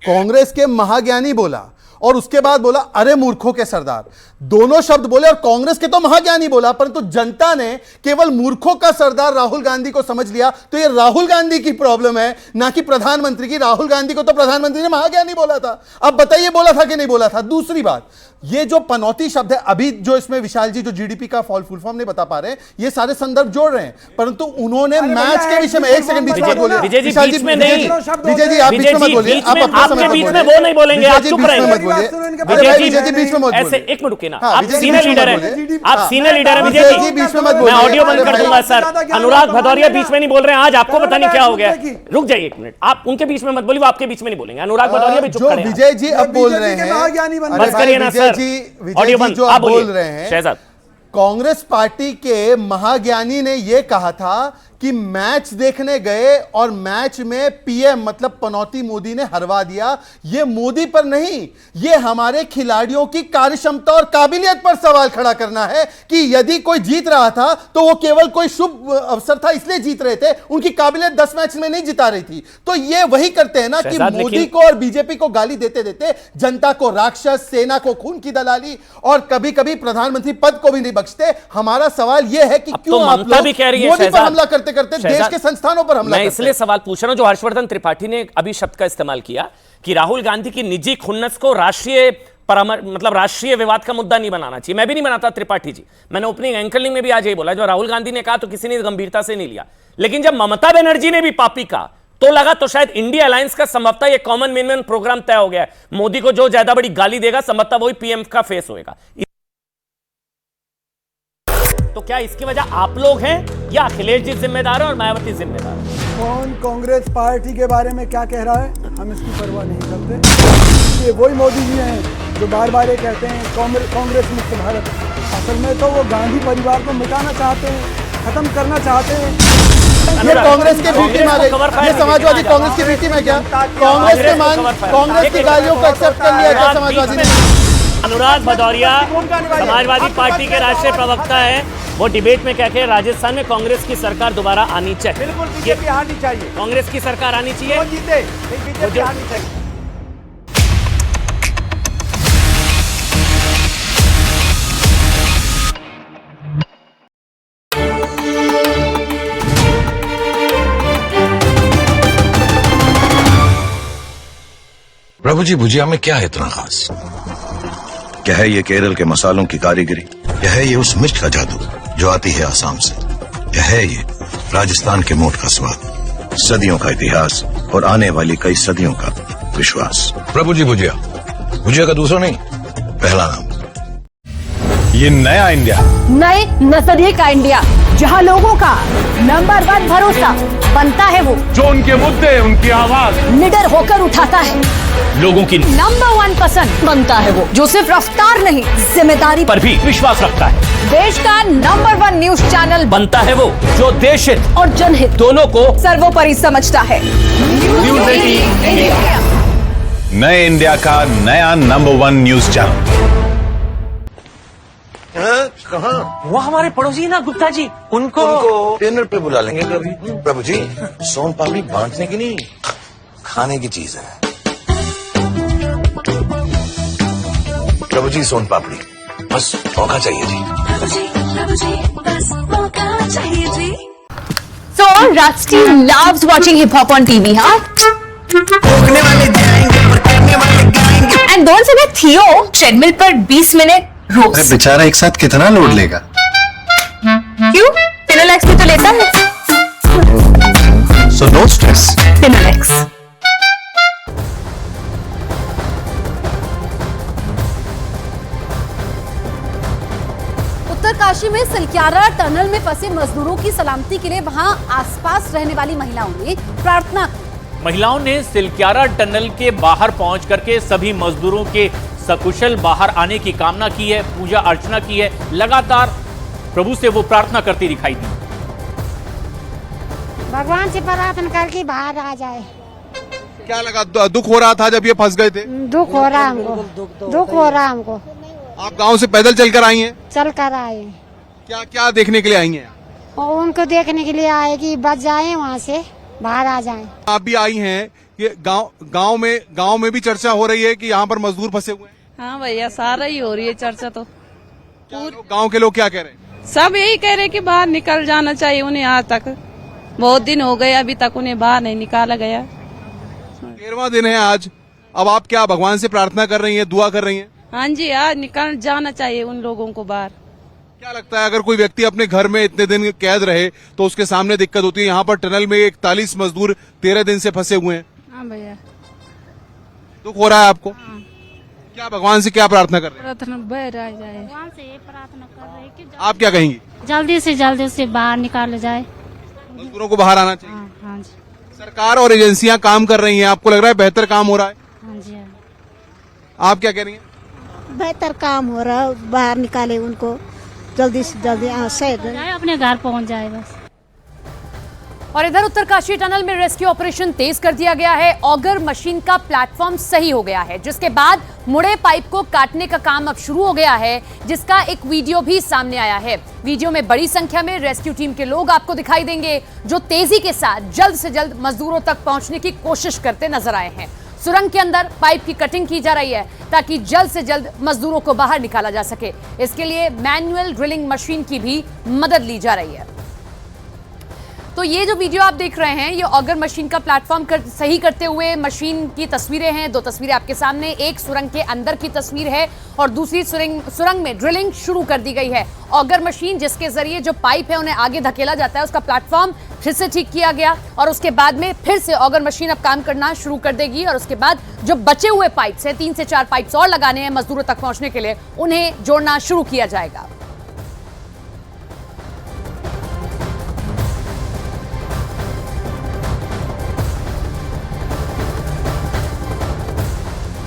कांग्रेस के महाज्ञानी बोला और उसके बाद बोला अरे मूर्खों के सरदार, दोनों शब्द बोले और कांग्रेस के तो महाज्ञानी बोला, परंतु जनता ने केवल मूर्खों का सरदार राहुल गांधी को समझ लिया। तो ये राहुल गांधी की प्रॉब्लम है, ना कि प्रधानमंत्री की। राहुल गांधी को तो प्रधानमंत्री ने महाज्ञानी बोला था, अब बताइए बोला था कि नहीं बोला था। दूसरी बात, ये जो पनौती शब्द है, अभी जो इसमें विशाल जी जो जीडीपी का फुल फॉर्म नहीं बता पा रहे, ये सारे संदर्भ जोड़ रहे हैं, परंतु उन्होंने मैच के विषय में, एक सेकंड बीच में बोलिए विजय जी, बीच में नहीं, विजय जी आप बीच में मत बोलिए, आप अपना समय बीच में वो नहीं बोलेंगे, आप चुप रहिए, विजय जी बीच में मत ऐसे। एक मिनट रुकिए ना, आप सीनियर लीडर हैं, आप सीनियर लीडर हैं विजय जी, बीच में मत बोलिए, मैं ऑडियो बंद कर दूंगा सर। अनुराग भदौरिया बीच में नहीं बोल रहे हैं, आज आपको पता नहीं क्या हो गया। रुक जाइए एक मिनट, आप उनके बीच में मत बोलिए, वो आपके बीच में नहीं बोलेंगे। अनुराग भदौरिया भी चुप खड़े हैं। विजय जी अब बोल रहे हैं, बस करिए ना सर, विजय जी जो आप बोल रहे हैं, कांग्रेस पार्टी के महाज्ञानी ने यह कहा था कि मैच देखने गए और मैच में पीएम मतलब पनौती मोदी ने हरवा दिया। ये मोदी पर नहीं, ये हमारे खिलाड़ियों की कार्यक्षमता और काबिलियत पर सवाल खड़ा करना है कि यदि कोई जीत रहा था तो वो केवल कोई शुभ अवसर था इसलिए जीत रहे थे, उनकी काबिलियत 10 मैच में नहीं जिता रही थी। तो ये वही करते हैं ना कि मोदी को और बीजेपी को गाली देते देते जनता को राक्षस, सेना को खून की दलाली और कभी कभी प्रधानमंत्री पद को भी नहीं बख्शते। हमारा सवाल यह है कि क्यों आप लोग मोदी पर हमला करते करते देश के संस्थानों पर हमला करते हैं। मैं इसलिए सवाल पूछ रहा हूं जो हर्षवर्धन त्रिपाठी ने अभी शब्द का इस्तेमाल किया कि राहुल गांधी की निजी खुन्नस को राष्ट्रीय मतलब राष्ट्रीय विवाद का मुद्दा नहीं बनाना चाहिए। मैं भी नहीं बनाता त्रिपाठी जी, मैंने ओपनिंग एंकरिंग में भी आज यही बोला, जो राहुल गांधी ने कहा तो किसी ने गंभीरता से नहीं लिया, लेकिन जब ममता बनर्जी ने भी पापी कहा तो लगा तो शायद इंडिया अलायंस का संभवतः ये कॉमन मिनिमम प्रोग्राम तय हो गया है। मोदी को जो ज्यादा बड़ी गाली देगा संभवतः वही पीएम का फेस होगा। तो क्या इसकी वजह आप लोग हैं या अखिलेश जी जिम्मेदार है और मायावती जिम्मेदार है? कौन कांग्रेस पार्टी के बारे में क्या कह रहा है हम इसकी परवाह नहीं करते। ये वही मोदी जी हैं जो बार बार ये कहते हैं कांग्रेस मुक्त भारत। असल में तो वो गांधी परिवार को मिटाना चाहते हैं, खत्म करना चाहते हैं। ये कांग्रेस के बी टीम आ गई, ये समाजवादी कांग्रेस की बी टीम है क्या? कांग्रेस की गालियों को एक्सेप्ट कर लिया क्या समाजवादी ने? अनुराग भदौरिया समाजवादी पार्टी के राष्ट्रीय प्रवक्ता है, वो डिबेट में क्या कहे, राजस्थान में कांग्रेस की सरकार दोबारा आनी चाहिए। बिल्कुल बीजेपी आनी चाहिए, कांग्रेस की सरकार आनी चाहिए, कौन जीते बीजेपी आनी चाहिए। प्रभु जी भुजिया में क्या है इतना खास? क्या है ये केरल के मसालों की कारीगरी? क्या है ये उस मिर्च का जादू जो आती है आसाम से? क्या है ये राजस्थान के मोठ का स्वाद, सदियों का इतिहास और आने वाली कई सदियों का विश्वास? प्रभु जी भुजिया, भुजिया का दूसरा नहीं, पहला नाम। ये नया इंडिया, नए नजरिए का इंडिया, जहां लोगों का नंबर 1 भरोसा बनता है वो जो उनके मुद्दे, उनकी आवाज निडर होकर उठाता है, लोगों की नंबर 1 पसंद बनता है वो जो सिर्फ रफ्तार नहीं जिम्मेदारी पर भी विश्वास रखता है। देश का नंबर 1 न्यूज चैनल बनता है वो जो देश हित और जनहित दोनों को सर्वोपरि समझता है। न्यूज़ 18 इंडिया, नए इंडिया का नया नंबर 1 न्यूज चैनल। कहाँ? वो हमारे पड़ोसी ना गुप्ता जी, उनको डिनर पे बुला लेंगे कभी। प्रभु जी सोन पापड़ी बांटने की नहीं, खाने की चीज है। प्रभु जी सोन पापड़ी बस मौका चाहिए जी। प्रभु जी बस मौका चाहिए जी। So Rusty loves watching hip hop on TV, huh? And don't forget Theo, treadmill पर 20 मिनट रोज। अरे बेचारा एक साथ कितना लोड लेगा? क्यों? Pinolex भी तो लेता है। So no stress. Pinolex। Uttarkashi में सिलक्यारा टनल में फंसे मजदूरों की सलामती के लिए वहां आसपास रहने वाली महिलाओं ने प्रार्थना की। महिलाओं ने सिलक्यारा टनल के बाहर पहुंच करके सभी मजदूरों के सकुशल बाहर आने की कामना की है, पूजा अर्चना की है, लगातार प्रभु से वो प्रार्थना करती दिखाई दी। भगवान से प्रार्थना करके बाहर आ जाए। क्या लगा, दुख हो रहा था जब ये फंस गए थे? दुख हो रहा हमको, दुख हो रहा हमको। आप गांव से पैदल चलकर आई हैं? चल कर आए। क्या क्या देखने के लिए आई हैं? और उनको देखने के लिए आए कि बच जाए, वहाँ से बाहर आ जाएं। आप भी आई हैं, ये गांव में भी चर्चा हो रही है कि यहाँ पर मजदूर फंसे हुए हैं। हाँ भैया, सारा ही हो रही है चर्चा। तो गांव के लोग क्या कह रहे हैं? सब यही कह रहे हैं कि बाहर निकल जाना चाहिए उन्हें। आज तक बहुत दिन हो गए, अभी तक उन्हें बाहर नहीं निकाला गया। 13वां दिन है आज। अब आप क्या भगवान से प्रार्थना कर रही हैं, दुआ कर रही हैं? हाँ जी, आज निकल जाना चाहिए उन लोगों को बाहर। क्या लगता है अगर कोई व्यक्ति अपने घर में इतने दिन कैद रहे तो उसके सामने दिक्कत होती है? यहाँ पर टनल में 41 मजदूर 13 दिन से फंसे हुए हैं। हाँ भैया, दुख हो रहा है आपको? हाँ। क्या भगवान से क्या प्रार्थना कर रहे हैं? प्रार्थना बाहर आ जाए। भगवान से ये प्रार्थना कर रहे हैं कि आप क्या कहेंगी? जल्दी से बाहर निकाल जाए, मजदूरों को बाहर आना चाहिए। हाँ जी। सरकार और एजेंसियां काम कर रही हैं, आपको लग रहा है बेहतर काम हो रहा है? हाँ जी। आप क्या कह रही हैं? बेहतर काम हो रहा है, बाहर निकाले उनको जल्दी से जल्दी, अपने घर पहुंच जाए बस। और इधर उत्तरकाशी टनल में रेस्क्यू ऑपरेशन तेज कर दिया गया है। ऑगर मशीन का प्लेटफॉर्म सही हो गया है, जिसके बाद मुड़े पाइप को काटने का काम अब शुरू हो गया है, जिसका एक वीडियो भी सामने आया है। वीडियो में बड़ी संख्या में रेस्क्यू टीम के लोग आपको दिखाई देंगे, जो तेजी के साथ जल्द से जल्द मजदूरों तक पहुंचने की कोशिश करते नजर आए हैं। सुरंग के अंदर पाइप की कटिंग की जा रही है ताकि जल्द से जल्द मजदूरों को बाहर निकाला जा सके। इसके लिए मैनुअल ड्रिलिंग मशीन की भी मदद ली जा रही है। तो ये जो वीडियो आप देख रहे हैं, ये ऑगर मशीन का प्लेटफॉर्म सही करते हुए मशीन की तस्वीरें हैं। दो तस्वीरें आपके सामने, एक सुरंग के अंदर की तस्वीर है और दूसरी सुरंग में ड्रिलिंग शुरू कर दी गई है। ऑगर मशीन जिसके जरिए जो पाइप है उन्हें आगे धकेला जाता है, उसका प्लेटफॉर्म फिर से ठीक किया गया और उसके बाद में फिर से ऑगर मशीन अब काम करना शुरू कर देगी और उसके बाद जो बचे हुए पाइप्स हैं, 3 से 4 पाइप्स और लगाने हैं मजदूरों तक पहुंचने के लिए, उन्हें जोड़ना शुरू किया जाएगा।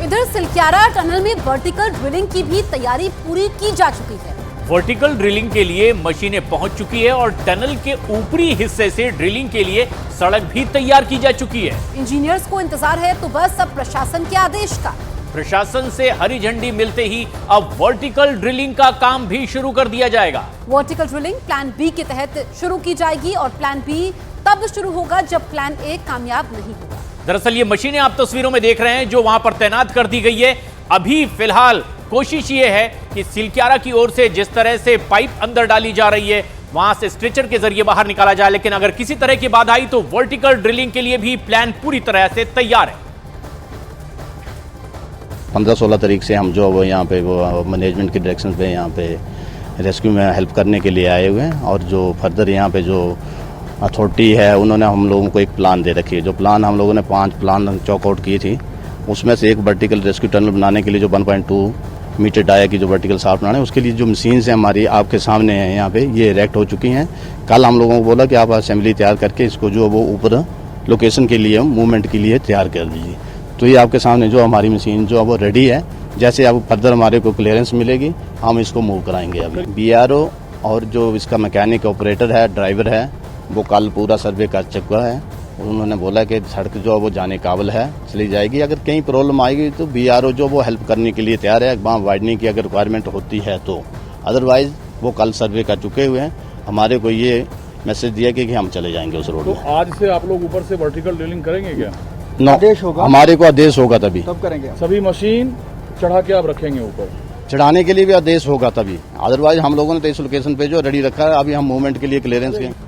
इधर सिलक्यारा टनल में वर्टिकल ड्रिलिंग की भी तैयारी पूरी की जा चुकी है। वर्टिकल ड्रिलिंग के लिए मशीनें पहुंच चुकी है और टनल के ऊपरी हिस्से से ड्रिलिंग के लिए सड़क भी तैयार की जा चुकी है। इंजीनियर्स को इंतजार है तो बस अब प्रशासन के आदेश का। प्रशासन से हरी झंडी मिलते ही अब वर्टिकल ड्रिलिंग का काम भी शुरू कर दिया जाएगा। वर्टिकल ड्रिलिंग प्लान बी के तहत शुरू की जाएगी और प्लान बी तब शुरू होगा जब प्लान ए कामयाब नहीं होगा। दरअसल ये मशीनें आप तस्वीरों में देख रहे हैं जो वहां पर तैनात कर दी गई है। अभी फिलहाल कोशिश ये है कि सिलक्यारा की ओर से जिस तरह से पाइप अंदर डाली जा रही है, वहां से स्ट्रेचर के जरिए बाहर निकाला जाए, लेकिन अगर किसी तरह की बाधा आई तो वर्टिकल ड्रिलिंग के लिए भी प्लान पूरी तरह से तैयार है। 15-16 तारीख से हम जो यहाँ पे वो मैनेजमेंट की डायरेक्शन पे यहाँ पे रेस्क्यू में हेल्प करने के लिए आए हुए हैं और जो फर्दर यहाँ पे जो अथॉरिटी है उन्होंने हम लोगों को एक प्लान दे रखी है। जो प्लान हम लोगों ने 5 प्लान चॉक आउट की थी, उसमें से एक वर्टिकल रेस्क्यू टनल बनाने के लिए जो 1.2 मीटर डाया की जो वर्टिकल शाफ्ट बनाना है, उसके लिए जो मशीन्स हैं हमारी आपके सामने हैं यहाँ पे, ये इरेक्ट हो चुकी हैं। कल हम लोगों को बोला कि आप असेंबली तैयार करके इसको जो वो ऊपर लोकेशन के लिए मूवमेंट के लिए तैयार कर दीजिए। तो ये आपके सामने जो हमारी मशीन जो वो रेडी है, जैसे अब फर्दर हमारे को क्लियरेंस मिलेगी हम इसको मूव कराएंगे। अभी BRO और जो इसका मैकेनिक ऑपरेटर है, ड्राइवर है, वो कल पूरा सर्वे कर चुका है। उन्होंने बोला कि सड़क जो है वो जाने काबिल है, चली जाएगी। अगर कहीं प्रॉब्लम आएगी तो BRO जो वो हेल्प करने के लिए तैयार है, वहाँ वाइडनिंग की अगर रिक्वायरमेंट होती है तो। अदरवाइज वो कल सर्वे कर चुके हुए हैं, हमारे को ये मैसेज दिया कि हम चले जाएंगे उस रोड में। तो आज से आप लोग ऊपर से वर्टिकल ड्रिलिंग करेंगे क्या? आदेश होगा, हमारे को आदेश होगा तभी तब करेंगे। सभी मशीन चढ़ा के आप रखेंगे ऊपर? चढ़ाने के लिए भी आदेश होगा तभी, अदरवाइज हम लोगों ने तो इस लोकेशन पे जो रेडी रखा है, अभी हम मूवमेंट के लिए क्लियरेंस के।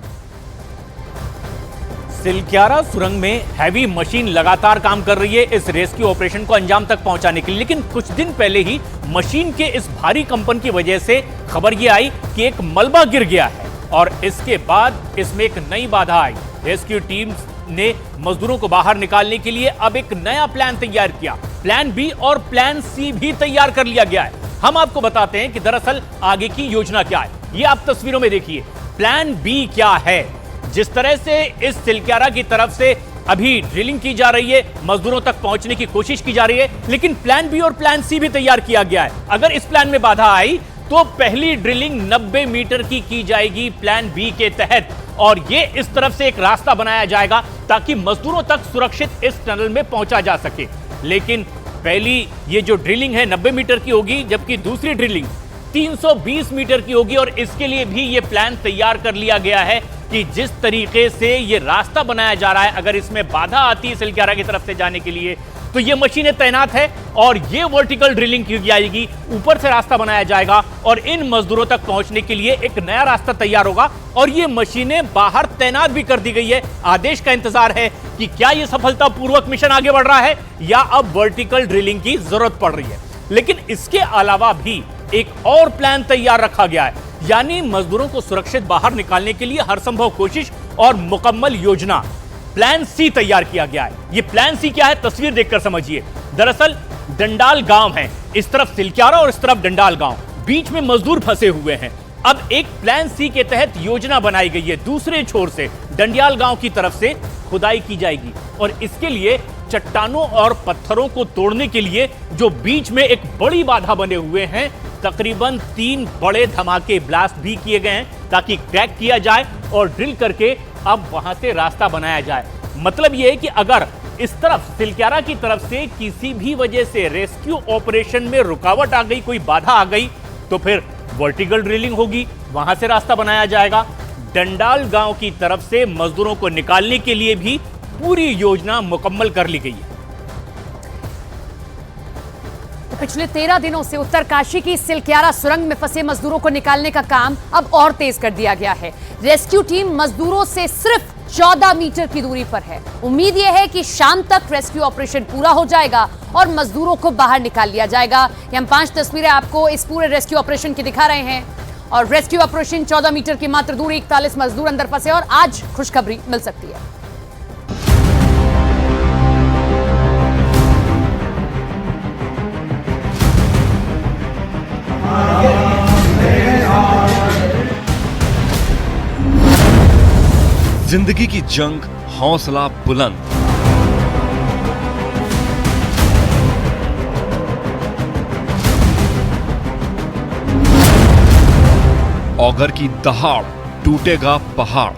सिलक्यारा सुरंग में हैवी मशीन लगातार काम कर रही है इस रेस्क्यू ऑपरेशन को अंजाम तक पहुंचाने के लिए, लेकिन कुछ दिन पहले ही मशीन के इस भारी कंपन की वजह से खबर ये आई कि एक मलबा गिर गया है और इसके बाद इसमें एक नई बाधा आई। रेस्क्यू टीम ने मजदूरों को बाहर निकालने के लिए अब एक नया प्लान तैयार किया। प्लान बी और प्लान सी भी तैयार कर लिया गया है। हम आपको बताते हैं कि दरअसल आगे की योजना क्या है। ये आप तस्वीरों में देखिए, प्लान बी क्या है। जिस तरह से इस सिलक्यारा की तरफ से अभी ड्रिलिंग की जा रही है, मजदूरों तक पहुंचने की कोशिश की जा रही है, लेकिन प्लान बी और प्लान सी भी तैयार किया गया है। अगर इस प्लान में बाधा आई तो पहली ड्रिलिंग 90 मीटर की जाएगी प्लान बी के तहत और ये इस तरफ से एक रास्ता बनाया जाएगा ताकि मजदूरों तक सुरक्षित इस टनल में पहुंचा जा सके। लेकिन पहली ये जो ड्रिलिंग है 90 मीटर की होगी, जबकि दूसरी ड्रिलिंग 320 मीटर की होगी और इसके लिए भी ये प्लान तैयार कर लिया गया है कि जिस तरीके से ये रास्ता बनाया जा रहा है, अगर इसमें बाधा आती है सिलक्यारा की तरफ से जाने के लिए तो ये मशीनें तैनात है और ये वर्टिकल ड्रिलिंग की जाएगी, ऊपर से रास्ता बनाया जाएगा और इन मजदूरों तक पहुंचने के लिए एक नया रास्ता तैयार होगा और ये मशीनें बाहर तैनात भी कर दी गई है। आदेश का इंतजार है कि क्या ये सफलतापूर्वक मिशन आगे बढ़ रहा है या अब वर्टिकल ड्रिलिंग की जरूरत पड़ रही है। लेकिन इसके अलावा भी एक और प्लान तैयार रखा गया है, यानी मजदूरों को सुरक्षित बाहर निकालने के लिए हर संभव कोशिश और मुकम्मल योजना प्लान सी तैयार किया गया है। ये प्लान सी क्या है, तस्वीर देखकर समझिए। दरअसल डंडाल गांव है, इस तरफ सिलक्यारा और इस तरफ डंडाल गांव, बीच में मजदूर फंसे हुए हैं। अब एक प्लान सी के तहत योजना बनाई गई है, दूसरे छोर से डंडियाल गांव की तरफ से खुदाई की जाएगी और इसके लिए चट्टानों और पत्थरों को तोड़ने के लिए जो बीच में एक बड़ी बाधा बने हुए हैं, तकरीबन 3 बड़े धमाके ब्लास्ट भी किए गए हैं ताकि क्रैक किया जाए और ड्रिल करके अब वहां से रास्ता बनाया जाए। मतलब यह है कि अगर इस तरफ सिलक्यारा की तरफ से किसी भी वजह से रेस्क्यू ऑपरेशन में रुकावट आ गई, कोई बाधा आ गई, तो फिर वर्टिकल ड्रिलिंग होगी, वहां से रास्ता बनाया जाएगा। डंडाल गांव की तरफ से मजदूरों को निकालने के लिए भी पूरी योजना मुकम्मल कर ली गई है। पिछले 13 दिनों से उत्तरकाशी की सिलक्यारा सुरंग में फंसे मजदूरों को निकालने का काम अब और तेज कर दिया गया है। रेस्क्यू टीम मजदूरों से सिर्फ 14 मीटर की दूरी पर है। उम्मीद यह है कि शाम तक रेस्क्यू ऑपरेशन पूरा हो जाएगा और मजदूरों को बाहर निकाल लिया जाएगा। ये हम 5 तस्वीरें आपको इस पूरे रेस्क्यू ऑपरेशन की दिखा रहे हैं। और रेस्क्यू ऑपरेशन 14 मीटर की मात्र दूरी, 41 मजदूर अंदर फंसे और आज खुशखबरी मिल सकती है। जिंदगी की जंग, हौसला बुलंद। ऑगर की दहाड़, टूटेगा पहाड़।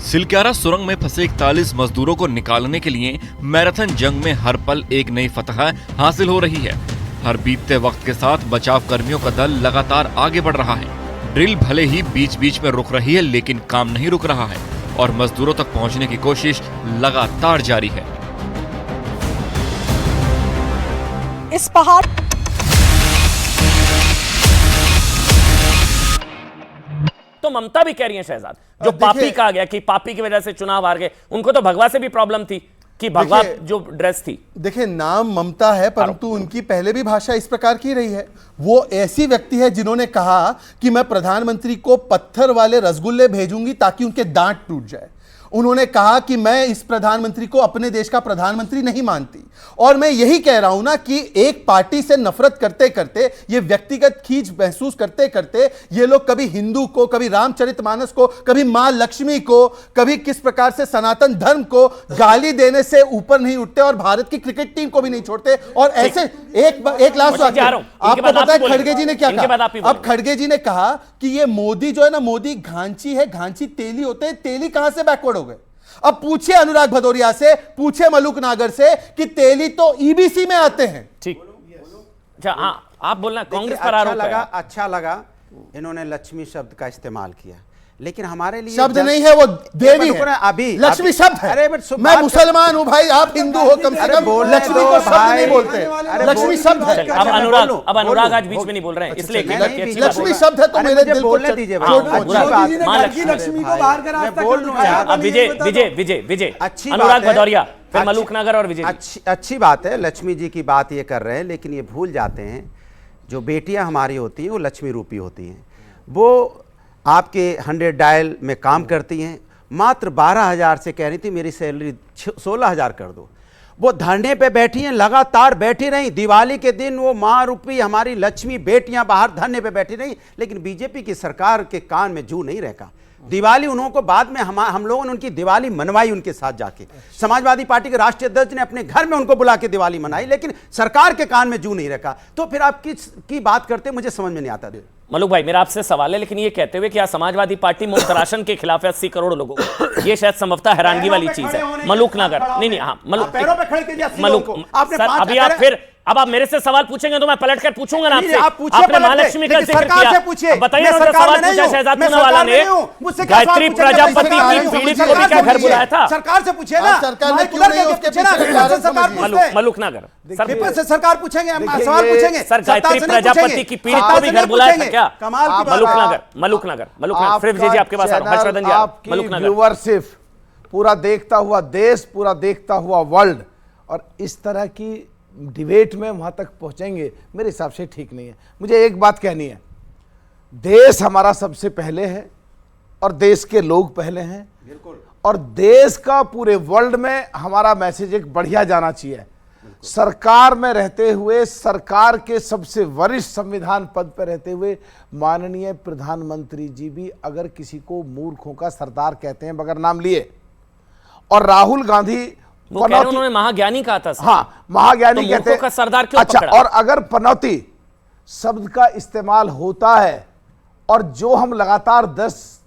सिलक्यारा सुरंग में फंसे 41 मजदूरों को निकालने के लिए मैराथन जंग में हर पल एक नई फतह हासिल हो रही है। हर बीतते वक्त के साथ बचाव कर्मियों का दल लगातार आगे बढ़ रहा है। ड्रिल भले ही बीच बीच में रुक रही है, लेकिन काम नहीं रुक रहा है और मजदूरों तक पहुंचने की कोशिश लगातार जारी है। इस पहाड़ तो ममता भी कह रही है शहजाद, जो पापी कहा गया कि पापी की वजह से चुनाव हार गए, उनको तो भगवा से भी प्रॉब्लम थी कि भगवा जो ड्रेस थी। देखिए, नाम ममता है, परंतु उनकी पहले भी भाषा इस प्रकार की रही है। वो ऐसी व्यक्ति है जिन्होंने कहा कि मैं प्रधानमंत्री को पत्थर वाले रसगुल्ले भेजूंगी ताकि उनके दांत टूट जाए। उन्होंने कहा कि मैं इस प्रधानमंत्री को अपने देश का प्रधानमंत्री नहीं मानती। और मैं यही कह रहा हूं ना कि एक पार्टी से नफरत करते करते, ये व्यक्तिगत खींच महसूस करते करते, ये लोग कभी हिंदू को, कभी रामचरितमानस को, कभी मां लक्ष्मी को, कभी किस प्रकार से सनातन धर्म को गाली देने से ऊपर नहीं उठते और भारत की क्रिकेट टीम को भी नहीं छोड़ते। और ऐसे एक लास्ट आपको पता है खड़गे जी ने क्या कहा? अब खड़गे जी ने कहा कि ये मोदी जो है ना, मोदी घांची है, घांची तेली होते हैं, तेली कहां से बैकवर्ड हो गए? अब पूछिए अनुराग भदौरिया से, पूछिए मलूक नागर से कि तेली तो ईबीसी में आते हैं। ठीक, अच्छा, हाँ, आप बोलना कांग्रेस पर आरोप है। अच्छा लगा इन्होंने लक्ष्मी शब्द का इस्तेमाल किया, लेकिन हमारे लिए शब्द नहीं है, वो देवी है। अभी लक्ष्मी शब्द है। मैं मुसलमान हूं भाई, आप हिंदू हो, कम से कम लक्ष्मी को शब्द नहीं बोलते, लक्ष्मी शब्द है। अब अनुराग आज बीच में नहीं बोल रहे हैं, इसलिए लक्ष्मी शब्द है तो मेरे दिल को बोलने दीजिए। लक्ष्मी को बाहर का रास्ता बोल लूं। विजय, अनुराग भदौरिया, फिर मलूक नागर और विजय। अच्छी बात है, लक्ष्मी जी की बात ये कर रहे हैं, लेकिन ये भूल जाते हैं जो बेटियां हमारी होती हैं वो लक्ष्मी रूपी होती हैं। वो आपके 100 डायल में काम करती हैं, मात्र 12,000 से कह रही थी मेरी सैलरी 16,000 कर दो। वो धरने पे बैठी हैं, लगातार बैठी रही। दिवाली के दिन वो माँ रूपी हमारी लक्ष्मी बेटियां बाहर धरने पे बैठी रही, लेकिन बीजेपी की सरकार के कान में जू नहीं रखा। दिवाली उन्हों को बाद में हम लोगों ने उनकी दिवाली मनवाई उनके साथ जाके। समाजवादी पार्टी के राष्ट्रीय अध्यक्ष ने अपने घर में उनको बुला के दिवाली मनाई, लेकिन सरकार के कान में जू नहीं रखा। तो फिर आप किसकी बात करते, मुझे समझ में नहीं आता। मलूक भाई, मेरा आपसे सवाल है, लेकिन ये कहते हुए कि आज समाजवादी पार्टी मुफ्त राशन के खिलाफ है 80 करोड़ लोगों को, ये शायद संभवतः हैरानगी वाली चीज है। मलूक नागर, नहीं, हाँ, मलूक, अभी आप फिर अब आप मेरे से सवाल पूछेंगे तो मैं पलट कर पूछूंगा ना आपसे। आपने महालक्ष्मी का जिक्र किया, बताइए ना, सवाल पूछा शहजाद पूनावाला ने, गायत्री प्रजापति की पीड़ित को भी क्या घर बुलाया था? सरकार से पूछे ना, सरकार ने क्यों नहीं उसके पीछे? मलूक नागर, सरकार पूछेंगे, सवाल पूछेंगे। सर, गायत्री प्रजापति की पीड़ित को भी घर बुलाया था क्या? मलूक नागर, फिर विजय जी आपके पास, हर्षवर्धन जी, मलूक नागर। व्यूअरशिप पूरा देखता हुआ देश, पूरा देखता हुआ वर्ल्ड, और इस तरह की डिबेट में वहां तक पहुंचेंगे, मेरे हिसाब से ठीक नहीं है। मुझे एक बात कहनी है, देश हमारा सबसे पहले है और देश के लोग पहले हैं, और देश का पूरे वर्ल्ड में हमारा मैसेज एक बढ़िया जाना चाहिए। सरकार में रहते हुए, सरकार के सबसे वरिष्ठ संविधान पद पर रहते हुए माननीय प्रधानमंत्री जी भी अगर किसी को मूर्खों का सरदार कहते हैं बगैर नाम लिए, और राहुल गांधी वो कह रहे हैं उन्होंने महाज्ञानी कहा था। हाँ, महाज्ञानी तो कहते हैं का सरदार क्यों अच्छा पकड़ा? और अगर पनौती शब्द का इस्तेमाल होता है और जो हम लगातार 10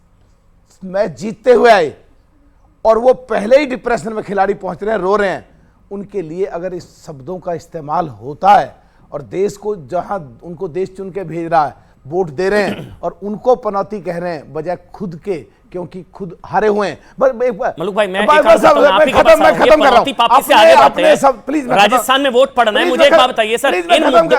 मैच जीतते हुए आए और वो पहले ही डिप्रेशन में खिलाड़ी पहुंच रहे हैं, रो रहे हैं, उनके लिए अगर इस शब्दों का इस्तेमाल होता है और देश को जहां उनको देश चुन के भेज रहा है, वोट दे रहे हैं और उनको पनौती कह रहे हैं बजाय खुद के, क्योंकि खुद हारे हुए हैं। मलूक भाई मैं खत्म कर रहा हूं। प्लीज राजस्थान में वोट पड़ना है, मुझे एक बात बताइए सर।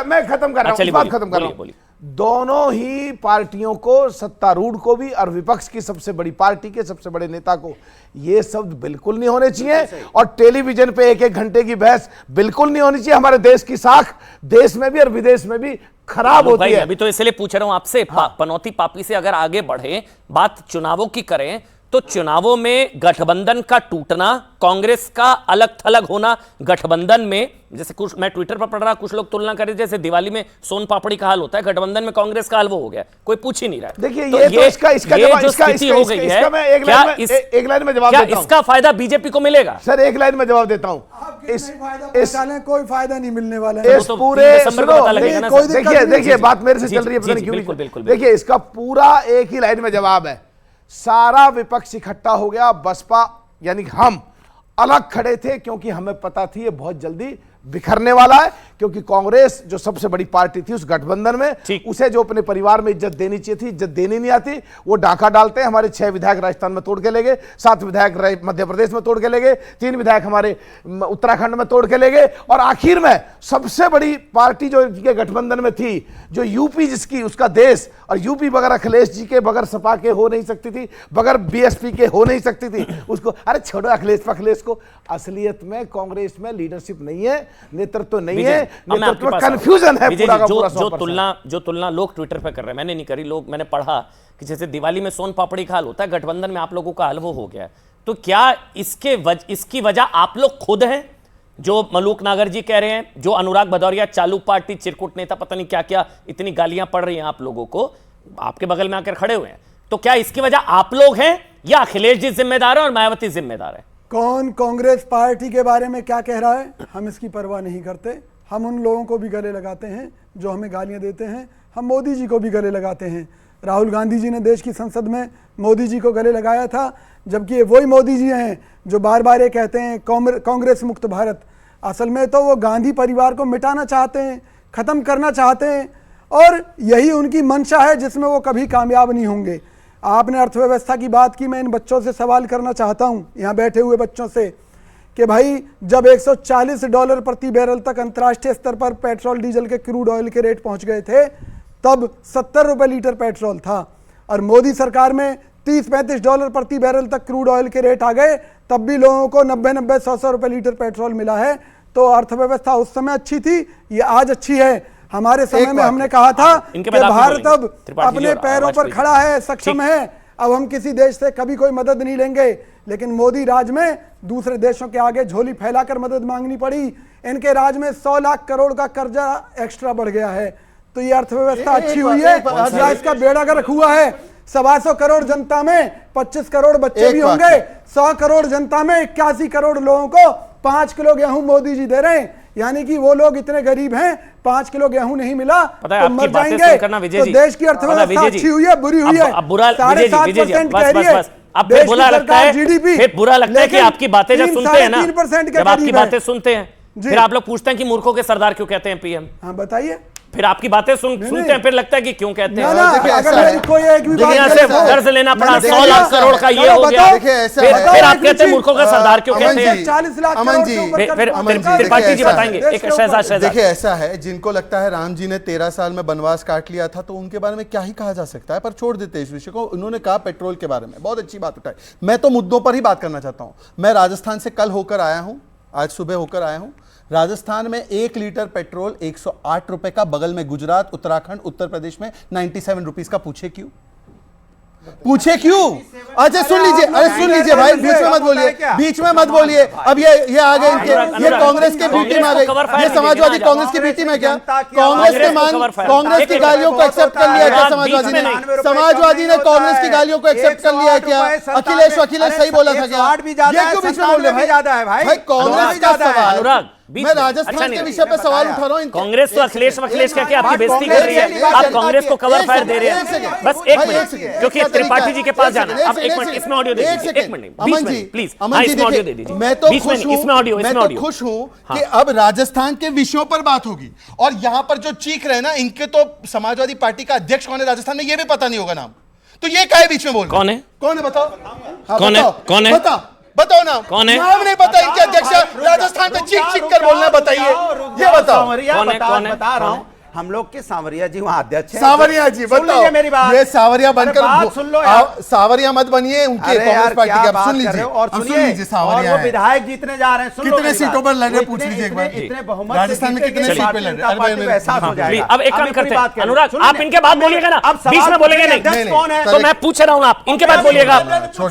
मैं खत्म कर रहा हूं। दोनों ही पार्टियों को, सत्तारूढ़ को भी और विपक्ष की सबसे बड़ी पार्टी के सबसे बड़े नेता को, ये शब्द बिल्कुल नहीं होने चाहिए और टेलीविजन पे एक घंटे की बहस बिल्कुल नहीं होनी चाहिए। हमारे देश की साख देश में भी और विदेश में भी खराब होती है। अभी तो इसलिए पूछ रहा हूं आपसे, पनौती पापी से अगर आगे बढ़े, बात चुनावों की करें, तो चुनावों में गठबंधन का टूटना, कांग्रेस का अलग थलग होना गठबंधन में, जैसे कुछ मैं ट्विटर पर पढ़ रहा, कुछ लोग तुलना कर रहे जैसे दिवाली में सोन पापड़ी का हाल होता है, गठबंधन में कांग्रेस का हाल वो हो गया, कोई पूछ ही नहीं रहा है। देखिए ये तो इसका जो स्थिति हो गई है, एक लाइन में जवाब देता हूं। इसका फायदा बीजेपी को मिलेगा? सर एक लाइन में जवाब देता हूं। कोई फायदा नहीं मिलने वाला है इस पूरे, देखिए बात मेरे से चल रही है, पता नहीं क्यों। देखिए इसका पूरा एक ही लाइन में जवाब है। सारा विपक्ष इकट्ठा हो गया, बसपा यानी हम अलग खड़े थे क्योंकि हमें पता थी ये बहुत जल्दी बिखरने वाला है, क्योंकि कांग्रेस जो सबसे बड़ी पार्टी थी उस गठबंधन में, उसे जो अपने परिवार में इज्जत देनी चाहिए थी, इज्जत देनी नहीं आती। वो डाका डालते हैं। हमारे 6 विधायक राजस्थान में तोड़ के ले गए, 7 विधायक मध्य प्रदेश में तोड़ के ले गए, 3 विधायक हमारे उत्तराखंड में तोड़ के ले गए और आखिर में सबसे बड़ी पार्टी जो इनके गठबंधन में थी, जो यूपी जिसकी उसका देश, और यूपी बगैर अखिलेश जी के, बगैर सपा के हो नहीं सकती थी, बगैर बीएसपी के हो नहीं सकती थी, उसको अरे छोड़ो अखिलेश को। असलियत में कांग्रेस में लीडरशिप नहीं है, नेतृत्व नहीं है, नेतृत्व में कंफ्यूजन है पूरा का पूरा। जो तुलना लोग ट्विटर पे कर रहे हैं, मैंने नहीं करी, लोग मैंने पढ़ा कि जैसे दिवाली में सोन पापड़ी का हाल होता है, गठबंधन में आप लोगों का हाल वो हो गया है। तो क्या इसकी वजह आप लोग खुद हैं, जो मलूक नागर जी कह रहे हैं, जो अनुराग भदौरिया चालू पार्टी चिरकुट नेता, पता नहीं क्या क्या इतनी गालियां पड़ रही हैं आप लोगों को, आपके बगल में आकर खड़े हुए हैं, तो क्या इसकी वजह आप लोग हैं या अखिलेश जी जिम्मेदार है और मायावती जिम्मेदार है? कौन कांग्रेस पार्टी के बारे में क्या कह रहा है हम इसकी परवाह नहीं करते। हम उन लोगों को भी गले लगाते हैं जो हमें गालियां देते हैं, हम मोदी जी को भी गले लगाते हैं। राहुल गांधी जी ने देश की संसद में मोदी जी को गले लगाया था, जबकि ये वही मोदी जी हैं जो बार बार ये कहते हैं कांग्रेस मुक्त भारत। असल में तो वो गांधी परिवार को मिटाना चाहते हैं, ख़त्म करना चाहते हैं और यही उनकी मंशा है जिसमें वो कभी कामयाब नहीं होंगे। आपने अर्थव्यवस्था की बात की, मैं इन बच्चों से सवाल करना चाहता हूं, यहाँ बैठे हुए बच्चों से, कि भाई जब $140 प्रति बैरल तक अंतर्राष्ट्रीय स्तर पर पेट्रोल डीजल के क्रूड ऑयल के रेट पहुंच गए थे, तब 70 रुपये लीटर पेट्रोल था, और मोदी सरकार में $30-35 प्रति बैरल तक क्रूड ऑयल के रेट आ गए, तब भी लोगों को 90-100 रुपये लीटर पेट्रोल मिला है। तो अर्थव्यवस्था उस समय अच्छी थी, ये आज अच्छी है। हमारे समय में हमने कहा था कि भारत अब अपने पैरों पर खड़ा है, सक्षम है, अब हम किसी देश से कभी कोई मदद नहीं लेंगे। लेकिन मोदी राज में दूसरे देशों के आगे झोली फैलाकर मदद मांगनी पड़ी। इनके राज में 100 लाख करोड़ का कर्जा एक्स्ट्रा बढ़ गया है। तो ये अर्थव्यवस्था अच्छी हुई है या इसका बेड़ा गर्क हुआ है? 125 करोड़ जनता में 25 करोड़ बच्चे भी होंगे, 100 करोड़ जनता में 81 करोड़ लोगों को 5 किलो गेहूं मोदी जी दे रहे हैं। यानी कि वो लोग इतने गरीब हैं, 5 किलो गेहूं नहीं मिला तो मर जाएंगे। तो देश की अर्थव्यवस्था अच्छी हुई है बुरी हुई है? 7.5% कह रही है। अब फिर बुरा लगता है, फिर बुरा लगता है कि आपकी बातें जब सुनते हैं ना, जब आपकी बातें सुनते हैं, फिर आप लोग पूछते हैं कि मूर्खों के सरदार क्यों कहते हैं पीएम। हाँ बताइए। फिर आपकी बातें सुनते हैं, फिर लगता है कि क्यों कहते हैं। अगर कोई एक भी कर्ज लेना पड़ा 100 लाख करोड़ का, ये हो गया, फिर आप कहते हैं मूर्खों का सरदार क्यों कहते हैं। 40 लाख अमन जी, त्रिपाठी जी बताएंगे। एक शहजाद, देखिए ऐसा है, जिनको लगता है राम जी ने 13 साल में वनवास काट लिया था, तो उनके बारे में क्या ही कहा जा सकता है, पर छोड़ देते हैं इस विषय को। उन्होंने कहा पेट्रोल के बारे में बहुत अच्छी बात उठाई। मैं तो मुद्दों पर ही बात करना चाहता हूं। मैं राजस्थान से कल होकर आया हूं, आज सुबह होकर आया हूं। राजस्थान में 1 लीटर पेट्रोल 108 रुपए का, बगल में गुजरात, उत्तराखंड, उत्तर प्रदेश में 97 रुपीस का। पूछे क्यों? पूछे क्यों? अच्छा सुन लीजिए, अरे सुन लीजिए भाई, बीच में मत बोलिए, बीच में मत बोलिए। अब ये आ गए इनके, ये कांग्रेस के बी टीम आ गई, ये समाजवादी कांग्रेस की बी टीम है क्या? कांग्रेस की गालियों को एक्सेप्ट कर लिया क्या समाजवादी ने? समाजवादी ने कांग्रेस की गालियों को एक्सेप्ट कर लिया क्या? अखिलेश सही बोला था क्या? ये क्यों बीच में बोल रहे हैं भाई? कांग्रेस का सवाल, मैं राजस्थान के विषय पे सवाल उठा रहा हूं। कांग्रेस तो अखिलेश क्या आपकी बेइज्जती कर रही है, आप कांग्रेस को कवर फायर दे रहे हैं। बस एक मिनट, क्योंकि त्रिपाठी जी के पास जाना है। आप एक मिनट इसमें ऑडियो दे दीजिए, एक minute Aman ji please, Aman ji audio दे दीजिए। मैं तो खुश हूं कि अब राजस्थान के विषयों पर बात होगी, और यहां पर जो चीख रहे हैं ना, इनके तो समाजवादी पार्टी का अध्यक्ष कौन है राजस्थान में ये भी पता नहीं होगा नाम, तो ये काहे बीच में बोल रहे हैं? कौन है बताओ, कौन है बताओ नाम कौन है? नाम नहीं पता इनके अध्यक्ष राजस्थान पे चीख कर बोलना, बताइए ये बताओ कौन है? बता रहा हूं, हम लोग के सांवरिया जी वहाँ अध्यक्ष हैं। सांवरिया जी बताओ, मेरी बात, ये सांवरिया बनकर सुन लो यार, सांवरिया मत बनिए उनके कांग्रेस पार्टी के। अब सुन लीजिए, और सुनिए, सांवरिया वो विधायक जीतने जा रहे हैं, कितने सीटों पर लड़ रहे पूछ लीजिए एक बार, इतने बहुमत राजस्थान में कितने सीट पे लड़ रहे? एहसास हो जाएगा। अब एक काम करते हैं अनुराग, आप इनके बाद बोलिएगा ना, बीच में बोलेंगे नहीं, तो मैं पूछ रहा हूं, आप इनके बाद बोलिएगा,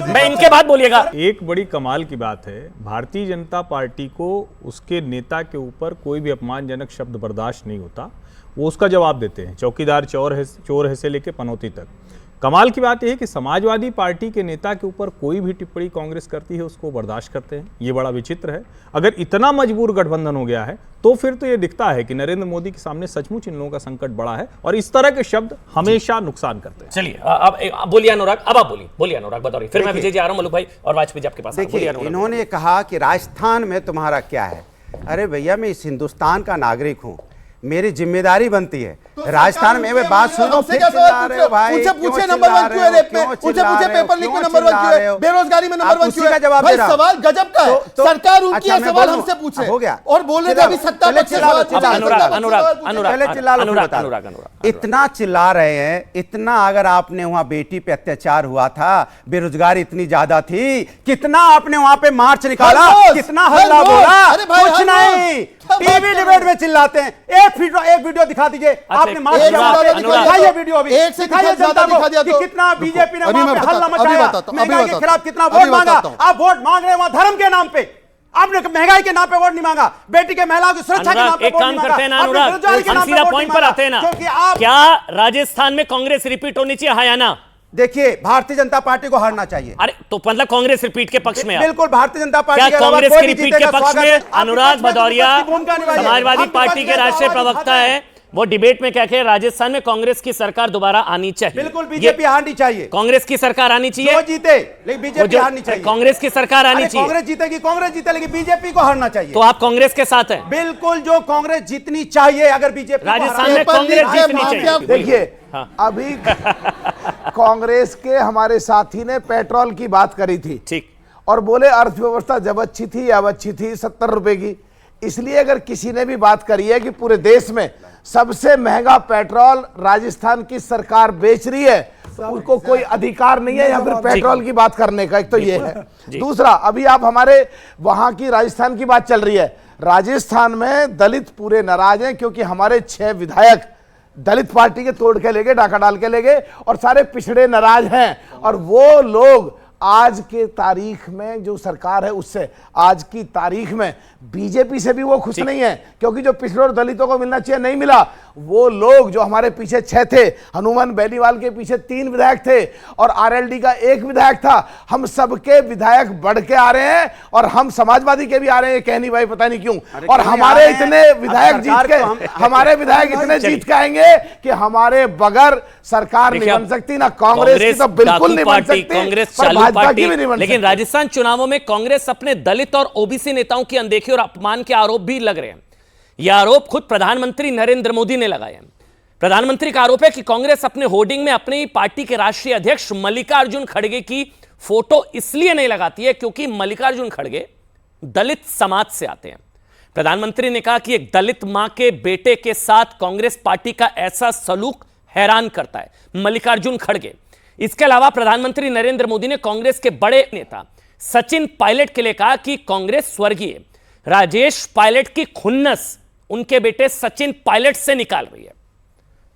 मैं इनके बाद बोलिएगा। एक बड़ी कमाल की बात है, भारतीय जनता पार्टी को उसके नेता के ऊपर कोई भी अपमानजनक शब्द बर्दाश्त नहीं होता, वो उसका जवाब देते हैं। चौकीदार चोर है से लेके पनौती तक। कमाल की बात यह है कि समाजवादी पार्टी के नेता के ऊपर कोई भी टिप्पणी कांग्रेस करती है उसको बर्दाश्त करते हैं। ये बड़ा विचित्र है। अगर इतना मजबूर गठबंधन हो गया है तो फिर तो ये दिखता है कि नरेंद्र मोदी के सामने सचमुच इन लोगों का संकट बड़ा है, और इस तरह के शब्द हमेशा नुकसान करते हैं। चलिए अब बोलिए अनुराग, अब आप बोलिए अनुराग, बताइए, फिर मैं विजय जी आ रहा हूं, मलुक भाई और वाजपेयी जी आपके पास। देखिए, इन्होंने कहा कि राजस्थान में तुम्हारा क्या है। अरे भैया, मैं इस हिंदुस्तान का नागरिक हूँ, मेरी जिम्मेदारी बनती है राजस्थान में। वे बात सुनो, पूछे नंबर 1 क्यों है रेप में, पूछे पेपर लीक में नंबर 1 क्यों है, बेरोजगारी में नंबर 1 क्यों है? जवाब भाई सवाल गजब का है, सरकार उनकी है, सवाल हमसे पूछे हो गया, और बोल रहे थे अभी सत्ता पक्ष अनुराग इतना चिल्ला रहे हैं, इतना अगर आपने वहां बेटी पे अत्याचार हुआ था, बेरोजगारी इतनी ज्यादा थी, कितना आपने वहां पे मार्च निकाला, कितना हल्ला बोला, कुछ नहीं, टीवी डिबेट में चिल्लाते हैं। एक वीडियो दिखा दीजिए, आपने मार्च दिखाइए वीडियो, अभी एक से जनता को कि कितना बीजेपी ने वहां पे हल्ला मचाया, महंगाई के खिलाफ कितना वोट मांगा। आप वोट मांग रहे हैं वहां धर्म के नाम पे, आपने महंगाई के नाम पे वोट नहीं मांगा, बेटी के महिलाओं की सुरक्षा के नाम पे वोट नहीं मांगा। हम सीधा पॉइंट पर आते हैं ना, क्या राजस्थान में कांग्रेस रिपीट होनी चाहिए, हाँ या ना? देखिए, भारतीय जनता पार्टी को हारना चाहिए। अरे तो मतलब कांग्रेस रिपीट के पक्ष में? बिल्कुल, भारतीय जनता पार्टी क्या कांग्रेस की रिपीट के पक्ष में? अनुराग भदौरिया समाजवादी पार्टी के राष्ट्रीय प्रवक्ता है, वो डिबेट में क्या कहे, राजस्थान में कांग्रेस की सरकार दोबारा आनी चाहिए। बिल्कुल, बीजेपी हारनी चाहिए, कांग्रेस की सरकार आनी चाहिए, जो जीते, लेकिन बीजेपी हारनी चाहिए। कांग्रेस की सरकार आनी चाहिए, कांग्रेस जीतेगी, कांग्रेस जीते, लेकिन बीजेपी को हारना चाहिए। तो आप कांग्रेस के साथ हैं? बिल्कुल, जो कांग्रेस जीतनी चाहिए, अगर बीजेपी राजस्थान में कांग्रेस जीतनी चाहिए। देखिए, अभी कांग्रेस के हमारे साथी ने पेट्रोल की बात करी थी, ठीक, और बोले अर्थव्यवस्था जब अच्छी थी अब अच्छी थी 70 रुपए की। इसलिए अगर किसी ने भी बात करी है कि पूरे देश में सबसे महंगा पेट्रोल राजस्थान की सरकार बेच रही है, तो उसको कोई अधिकार नहीं है यहाँ पर पेट्रोल की बात करने का। एक तो ये है, दूसरा, अभी आप हमारे वहां की राजस्थान की बात चल रही है, राजस्थान में दलित पूरे नाराज हैं क्योंकि हमारे 6 विधायक दलित पार्टी के तोड़ के ले गए, डाका डाल के ले गए, और सारे पिछड़े नाराज हैं। और वो लोग आज के तारीख में जो सरकार है उससे आज की तारीख में बीजेपी से भी वो खुश नहीं है, क्योंकि जो पिछड़े और दलितों को मिलना चाहिए नहीं मिला। वो लोग जो हमारे पीछे 6 थे, हनुमान बेनीवाल के पीछे 3 विधायक थे और आरएलडी का 1 विधायक था, हम सबके विधायक बढ़ के आ रहे हैं, और हम समाजवादी के भी आ रहे हैं, कहनी भाई पता नहीं क्यों। और हमारे इतने विधायक जीत के, हमारे विधायक इतने जीत के आएंगे कि हमारे बगैर सरकार नहीं बन सकती, ना कांग्रेस की तो बिल्कुल नहीं बन सकती, पर भाजपा की भी नहीं बन सकती। लेकिन राजस्थान चुनावों में कांग्रेस अपने दलित और ओबीसी नेताओं की अनदेखी और अपमान के आरोप भी लग रहे हैं। यह आरोप खुद प्रधानमंत्री नरेंद्र मोदी ने लगाए हैं। प्रधानमंत्री का आरोप है कि कांग्रेस अपने होर्डिंग में अपनी पार्टी के राष्ट्रीय अध्यक्ष मल्लिकार्जुन खड़गे की फोटो इसलिए नहीं लगाती है क्योंकि मल्लिकार्जुन खड़गे दलित समाज से आते हैं। प्रधानमंत्री ने कहा कि एक दलित मां के बेटे के साथ कांग्रेस पार्टी का ऐसा सलूक हैरान करता है, मल्लिकार्जुन खड़गे। इसके अलावा प्रधानमंत्री नरेंद्र मोदी ने कांग्रेस के बड़े नेता सचिन पायलट के लिए कहा कि कांग्रेस स्वर्गीय राजेश पायलट की खुन्नस उनके बेटे सचिन पायलट से निकाल रही है।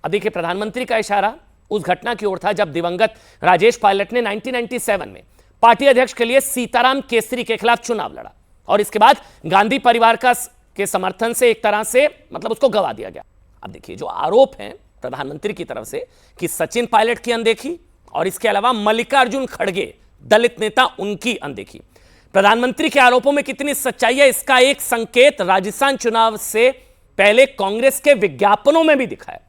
अब देखिए, प्रधानमंत्री का इशारा उस घटना की ओर था जब दिवंगत राजेश पायलट ने 1997 में पार्टी अध्यक्ष के लिए सीताराम केसरी के खिलाफ चुनाव लड़ा और इसके बाद गांधी परिवार के समर्थन से एक तरह से मतलब उसको गवा दिया गया। अब देखिए जो आरोप हैं प्रधानमंत्री की तरफ से कि सचिन पायलट की अनदेखी और इसके अलावा मल्लिकार्जुन खड़गे दलित नेता उनकी अनदेखी, प्रधानमंत्री के आरोपों में कितनी सच्चाई है इसका एक संकेत राजस्थान चुनाव से पहले कांग्रेस के विज्ञापनों में भी दिखा है।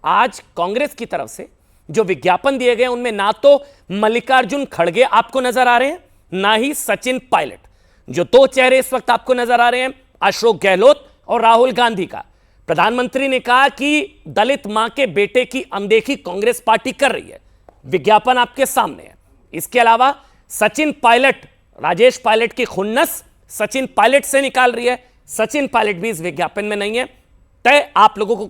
आज कांग्रेस की तरफ से जो विज्ञापन दिए गए उनमें ना तो मल्लिकार्जुन खड़गे आपको नजर आ रहे हैं ना ही सचिन पायलट। जो दो चेहरे इस वक्त आपको नजर आ रहे हैं अशोक गहलोत और राहुल गांधी का। प्रधानमंत्री ने कहा कि दलित मां के बेटे की अनदेखी कांग्रेस पार्टी कर रही है, विज्ञापन आपके सामने है। इसके अलावा सचिन पायलट, राजेश पायलट की खुन्नस सचिन पायलट से निकाल रही है, सचिन पायलट भी इस विज्ञापन में नहीं है। तय आप लोगों को